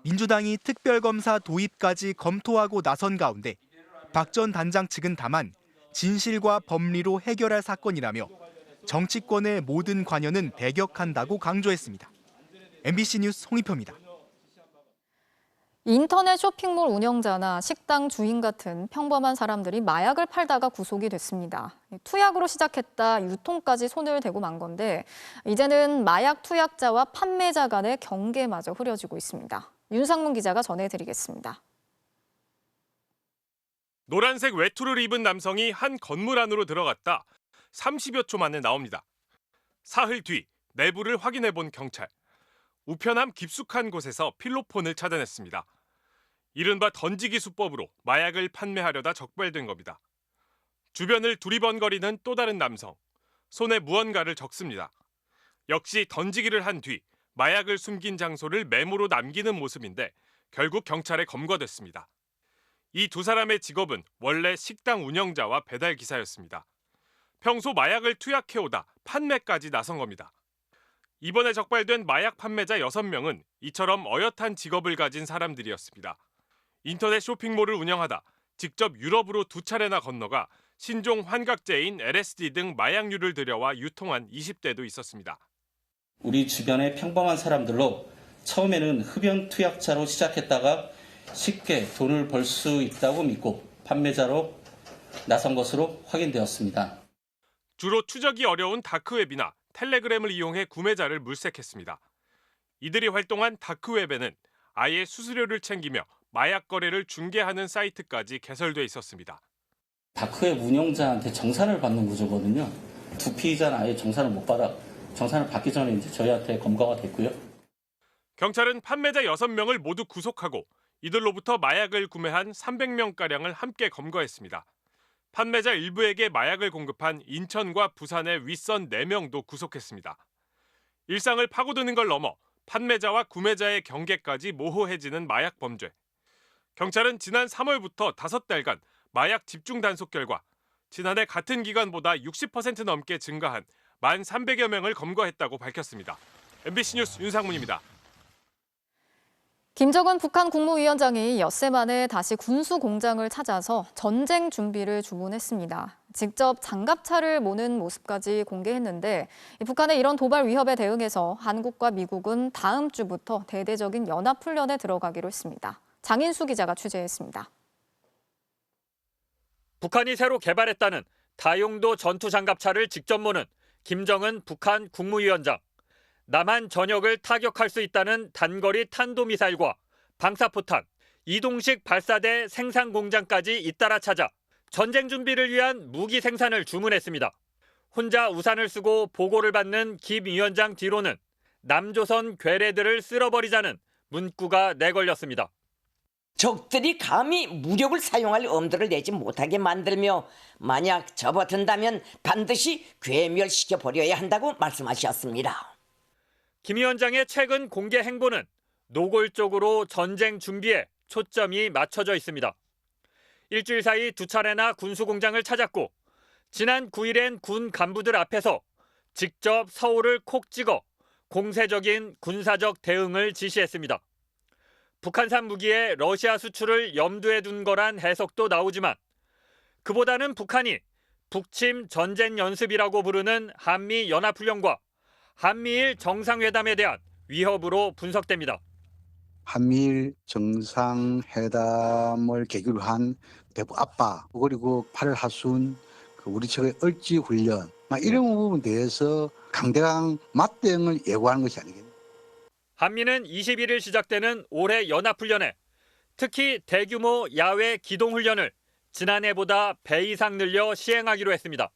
Speaker 1: 민주당이 특별검사 도입까지 검토하고 나선 가운데 박 전 단장 측은 다만 진실과 법리로 해결할 사건이라며 정치권의 모든 관여는 배격한다고 강조했습니다. MBC 뉴스 홍희표입니다.
Speaker 7: 인터넷 쇼핑몰 운영자나 식당 주인 같은 평범한 사람들이 마약을 팔다가 구속이 됐습니다. 투약으로 시작했다 유통까지 손을 대고 만 건데 이제는 마약 투약자와 판매자 간의 경계마저 흐려지고 있습니다. 윤상문 기자가 전해드리겠습니다.
Speaker 14: 노란색 외투를 입은 남성이 한 건물 안으로 들어갔다 30여 초 만에 나옵니다. 사흘 뒤 내부를 확인해 본 경찰. 우편함 깊숙한 곳에서 필로폰을 찾아냈습니다. 이른바 던지기 수법으로 마약을 판매하려다 적발된 겁니다. 주변을 두리번거리는 또 다른 남성. 손에 무언가를 적습니다. 역시 던지기를 한 뒤 마약을 숨긴 장소를 메모로 남기는 모습인데 결국 경찰에 검거됐습니다. 이 두 사람의 직업은 원래 식당 운영자와 배달 기사였습니다. 평소 마약을 투약해오다 판매까지 나선 겁니다. 이번에 적발된 마약 판매자 6명은 이처럼 어엿한 직업을 가진 사람들이었습니다. 인터넷 쇼핑몰을 운영하다 직접 유럽으로 2차례나 건너가 신종 환각제인 LSD 등 마약류를 들여와 유통한 20대도 있었습니다.
Speaker 15: 우리 주변의 평범한 사람들로 처음에는 흡연 투약자로 시작했다가 쉽게 돈을 벌 수 있다고 믿고 판매자로 나선 것으로 확인되었습니다.
Speaker 14: 주로 추적이 어려운 다크웹이나 텔레그램을 이용해 구매자를 물색했습니다. 이들이 활동한 다크웹에는 아예 수수료를 챙기며 마약 거래를 중개하는 사이트까지 개설돼 있었습니다.
Speaker 15: 다크웹 운영자한테 정산을 받는 구조거든요. 두 피의자는 아예 정산을 못 받아 정산을 받기 전에 이제 저희한테 검거가 됐고요.
Speaker 14: 경찰은 판매자 6명을 모두 구속하고 이들로부터 마약을 구매한 300명가량을 함께 검거했습니다. 판매자 일부에게 마약을 공급한 인천과 부산의 윗선 4명도 구속했습니다. 일상을 파고드는 걸 넘어 판매자와 구매자의 경계까지 모호해지는 마약 범죄. 경찰은 지난 3월부터 5달간 마약 집중 단속 결과 지난해 같은 기간보다 60% 넘게 증가한 1,300여 명을 검거했다고 밝혔습니다. MBC 뉴스 윤상문입니다.
Speaker 7: 김정은 북한 국무위원장이 엿새 만에 다시 군수 공장을 찾아서 전쟁 준비를 주문했습니다. 직접 장갑차를 모는 모습까지 공개했는데 북한의 이런 도발 위협에 대응해서 한국과 미국은 다음 주부터 대대적인 연합훈련에 들어가기로 했습니다. 장인수 기자가 취재했습니다.
Speaker 3: 북한이 새로 개발했다는 다용도 전투장갑차를 직접 모는 김정은 북한 국무위원장. 남한 전역을 타격할 수 있다는 단거리 탄도미사일과 방사포탄, 이동식 발사대 생산 공장까지 잇따라 찾아 전쟁 준비를 위한 무기 생산을 주문했습니다. 혼자 우산을 쓰고 보고를 받는 김 위원장 뒤로는 남조선 괴뢰들을 쓸어버리자는 문구가 내걸렸습니다.
Speaker 6: 적들이 감히 무력을 사용할 엄두를 내지 못하게 만들며 만약 접어든다면 반드시 괴멸시켜버려야 한다고 말씀하셨습니다.
Speaker 3: 김 위원장의 최근 공개 행보는 노골적으로 전쟁 준비에 초점이 맞춰져 있습니다. 일주일 사이 2차례나 군수공장을 찾았고 지난 9일엔 군 간부들 앞에서 직접 서울을 콕 찍어 공세적인 군사적 대응을 지시했습니다. 북한산 무기의 러시아 수출을 염두에 둔 거란 해석도 나오지만 그보다는 북한이 북침 전쟁 연습이라고 부르는 한미 연합훈련과 한미일 정상회담에 대한 위협으로 분석됩니다.
Speaker 16: 한미일 정상회담을 계기로 한 대북 압박 그리고 8월 하순 우리 측의 을지 훈련 이런 부분에 대해서 강대강 맞대응을 예고하는 것이 아니겠습니까?
Speaker 3: 한미는 21일 시작되는 올해 연합훈련에 특히 대규모 야외 기동훈련을 지난해보다 배 이상 늘려 시행하기로 했습니다.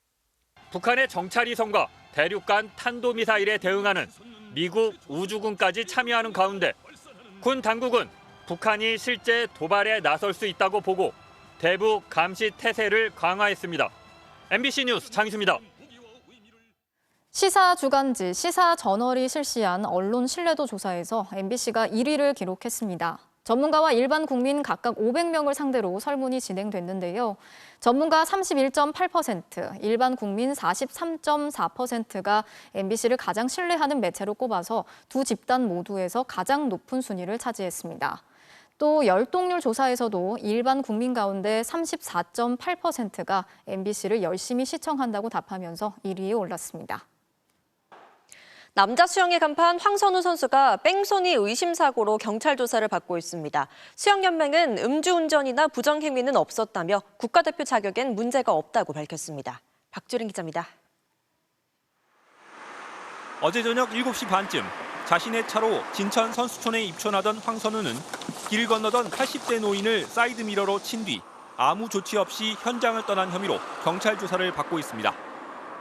Speaker 3: 북한의 정찰위성과 대륙간 탄도미사일에 대응하는 미국 우주군까지 참여하는 가운데 군 당국은 북한이 실제 도발에 나설 수 있다고 보고 대북 감시 태세를 강화했습니다. MBC 뉴스 장희수입니다.
Speaker 7: 시사 주간지 시사저널이 실시한 언론 신뢰도 조사에서 MBC가 1위를 기록했습니다. 전문가와 일반 국민 각각 500명을 상대로 설문이 진행됐는데요. 전문가 31.8%, 일반 국민 43.4%가 MBC를 가장 신뢰하는 매체로 꼽아서 두 집단 모두에서 가장 높은 순위를 차지했습니다. 또 열독률 조사에서도 일반 국민 가운데 34.8%가 MBC를 열심히 시청한다고 답하면서 1위에 올랐습니다.
Speaker 17: 남자 수영의 간판 황선우 선수가 뺑소니 의심 사고로 경찰 조사를 받고 있습니다. 수영연맹은 음주운전이나 부정행위는 없었다며 국가대표 자격엔 문제가 없다고 밝혔습니다. 박주린 기자입니다.
Speaker 18: 어제 저녁 7시 반쯤 자신의 차로 진천 선수촌에 입촌하던 황선우는 길을 건너던 80대 노인을 사이드미러로 친 뒤 아무 조치 없이 현장을 떠난 혐의로 경찰 조사를 받고 있습니다.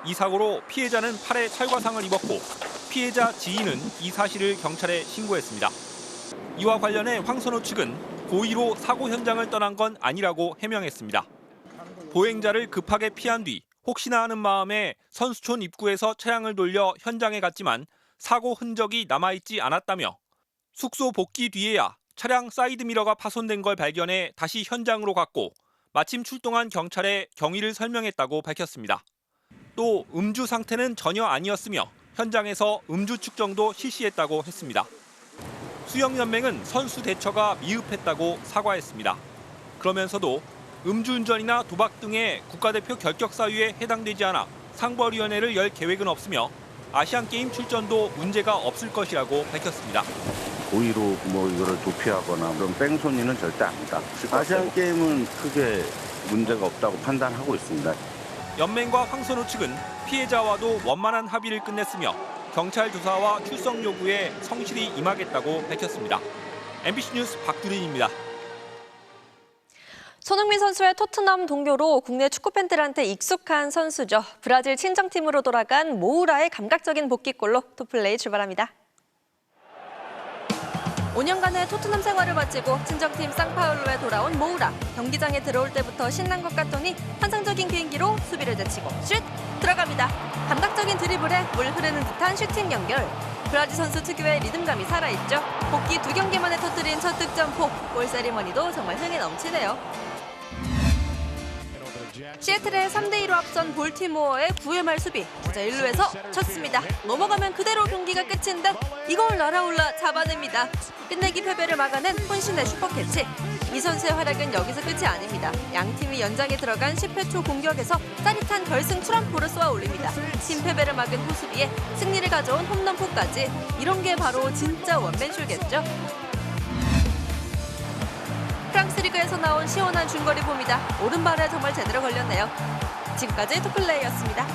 Speaker 18: 이 사고로 피해자는 팔에 찰과상을 입었고 피해자 지인은 이 사실을 경찰에 신고했습니다. 이와 관련해 황선우 측은 고의로 사고 현장을 떠난 건 아니라고 해명했습니다. 보행자를 급하게 피한 뒤 혹시나 하는 마음에 선수촌 입구에서 차량을 돌려 현장에 갔지만 사고 흔적이 남아있지 않았다며 숙소 복귀 뒤에야 차량 사이드미러가 파손된 걸 발견해 다시 현장으로 갔고 마침 출동한 경찰에 경위를 설명했다고 밝혔습니다. 또 음주 상태는 전혀 아니었으며 현장에서 음주 측정도 실시했다고 했습니다. 수영연맹은 선수 대처가 미흡했다고 사과했습니다. 그러면서도 음주운전이나 도박 등의 국가대표 결격 사유에 해당되지 않아 상벌위원회를 열 계획은 없으며 아시안게임 출전도 문제가 없을 것이라고 밝혔습니다.
Speaker 19: 고의로 이거를 도피하거나 그런 뺑소니는 절대 아니다. 아시안게임은 크게 문제가 없다고 판단하고 있습니다.
Speaker 18: 연맹과 황선우 측은 피해자와도 원만한 합의를 끝냈으며 경찰 조사와 출석 요구에 성실히 임하겠다고 밝혔습니다. MBC 뉴스 박두린입니다.
Speaker 17: 손흥민 선수의 토트넘 동료로 국내 축구 팬들한테 익숙한 선수죠. 브라질 친정팀으로 돌아간 모우라의 감각적인 복귀골로 토플레이 출발합니다. 5년간의 토트넘 생활을 마치고 친정팀 상파울루에 돌아온 모우라. 경기장에 들어올 때부터 신난 것 같더니 환상적인 개인기로 수비를 제치고 슛! 들어갑니다. 감각적인 드리블에 물 흐르는 듯한 슈팅 연결. 브라질 선수 특유의 리듬감이 살아있죠. 복귀 2경기 만에 터뜨린 첫 득점포. 골 세리머니도 정말 흥이 넘치네요. 시애틀의 3대2로 앞선 볼티모어의 9회 말 수비. 주자 1루에서 쳤습니다. 넘어가면 그대로 경기가 끝인데 이걸 날아올라 잡아냅니다. 끝내기 패배를 막아낸 혼신의 슈퍼캐치. 이 선수의 활약은 여기서 끝이 아닙니다. 양팀이 연장에 들어간 10회 초 공격에서 짜릿한 결승 트럼프를 쏘아 올립니다. 팀 패배를 막은 호수비에 승리를 가져온 홈런포까지. 이런 게 바로 진짜 원맨쇼겠죠. 프랑스 리그에서 나온 시원한 중거리포입니다. 오른발에 정말 제대로 걸렸네요. 지금까지 투플레이였습니다.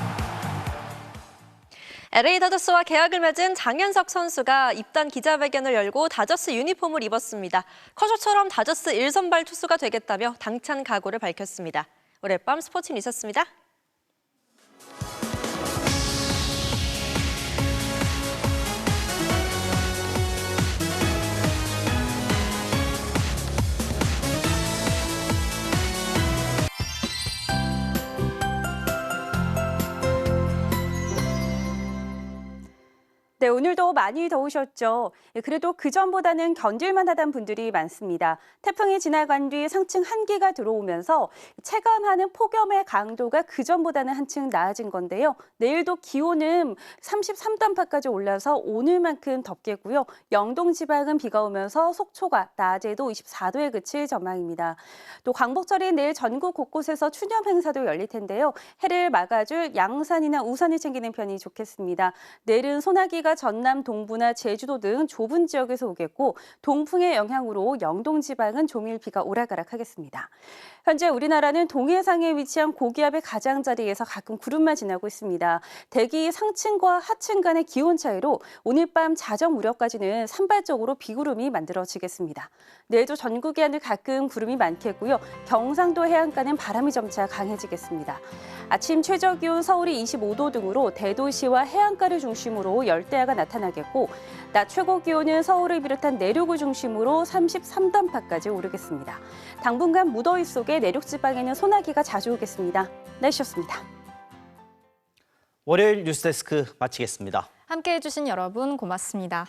Speaker 17: LA 다저스와 계약을 맺은 장현석 선수가 입단 기자회견을 열고 다저스 유니폼을 입었습니다. 커쇼처럼 다저스 1선발 투수가 되겠다며 당찬 각오를 밝혔습니다. 오늘 밤 스포츠 뉴스였습니다.
Speaker 4: 네, 오늘도 많이 더우셨죠. 그래도 그전보다는 견딜만하다는 분들이 많습니다. 태풍이 지나간 뒤 상층 한기가 들어오면서 체감하는 폭염의 강도가 그전보다는 한층 나아진 건데요. 내일도 기온은 33도 안팎까지 올라서 오늘만큼 덥겠고요. 영동 지방은 비가 오면서 속초가 낮에도 24도에 그칠 전망입니다. 또 광복절인 내일 전국 곳곳에서 추념 행사도 열릴 텐데요. 해를 막아줄 양산이나 우산을 챙기는 편이 좋겠습니다. 내일은 소나기가 전남 동부나 제주도 등 좁은 지역에서 오겠고 동풍의 영향으로 영동 지방은 종일 비가 오락가락하겠습니다. 현재 우리나라는 동해상에 위치한 고기압의 가장자리에서 가끔 구름만 지나고 있습니다. 대기 상층과 하층 간의 기온 차이로 오늘 밤 자정 무렵까지는 산발적으로 비구름이 만들어지겠습니다. 내일도 전국의 하늘 가끔 구름이 많겠고요. 경상도 해안가는 바람이 점차 강해지겠습니다. 아침 최저기온 서울이 25도 등으로 대도시와 해안가를 중심으로 열대야가 나타나겠고 낮 최고 기온은 서울을 비롯한 내륙을 중심으로 33도 안팎까지 오르겠습니다. 당분간 무더위 속에 내륙 지방에는 소나기가 자주 오겠습니다. 날씨였습니다.
Speaker 5: 월요일 뉴스데스크 마치겠습니다.
Speaker 7: 함께해 주신 여러분 고맙습니다.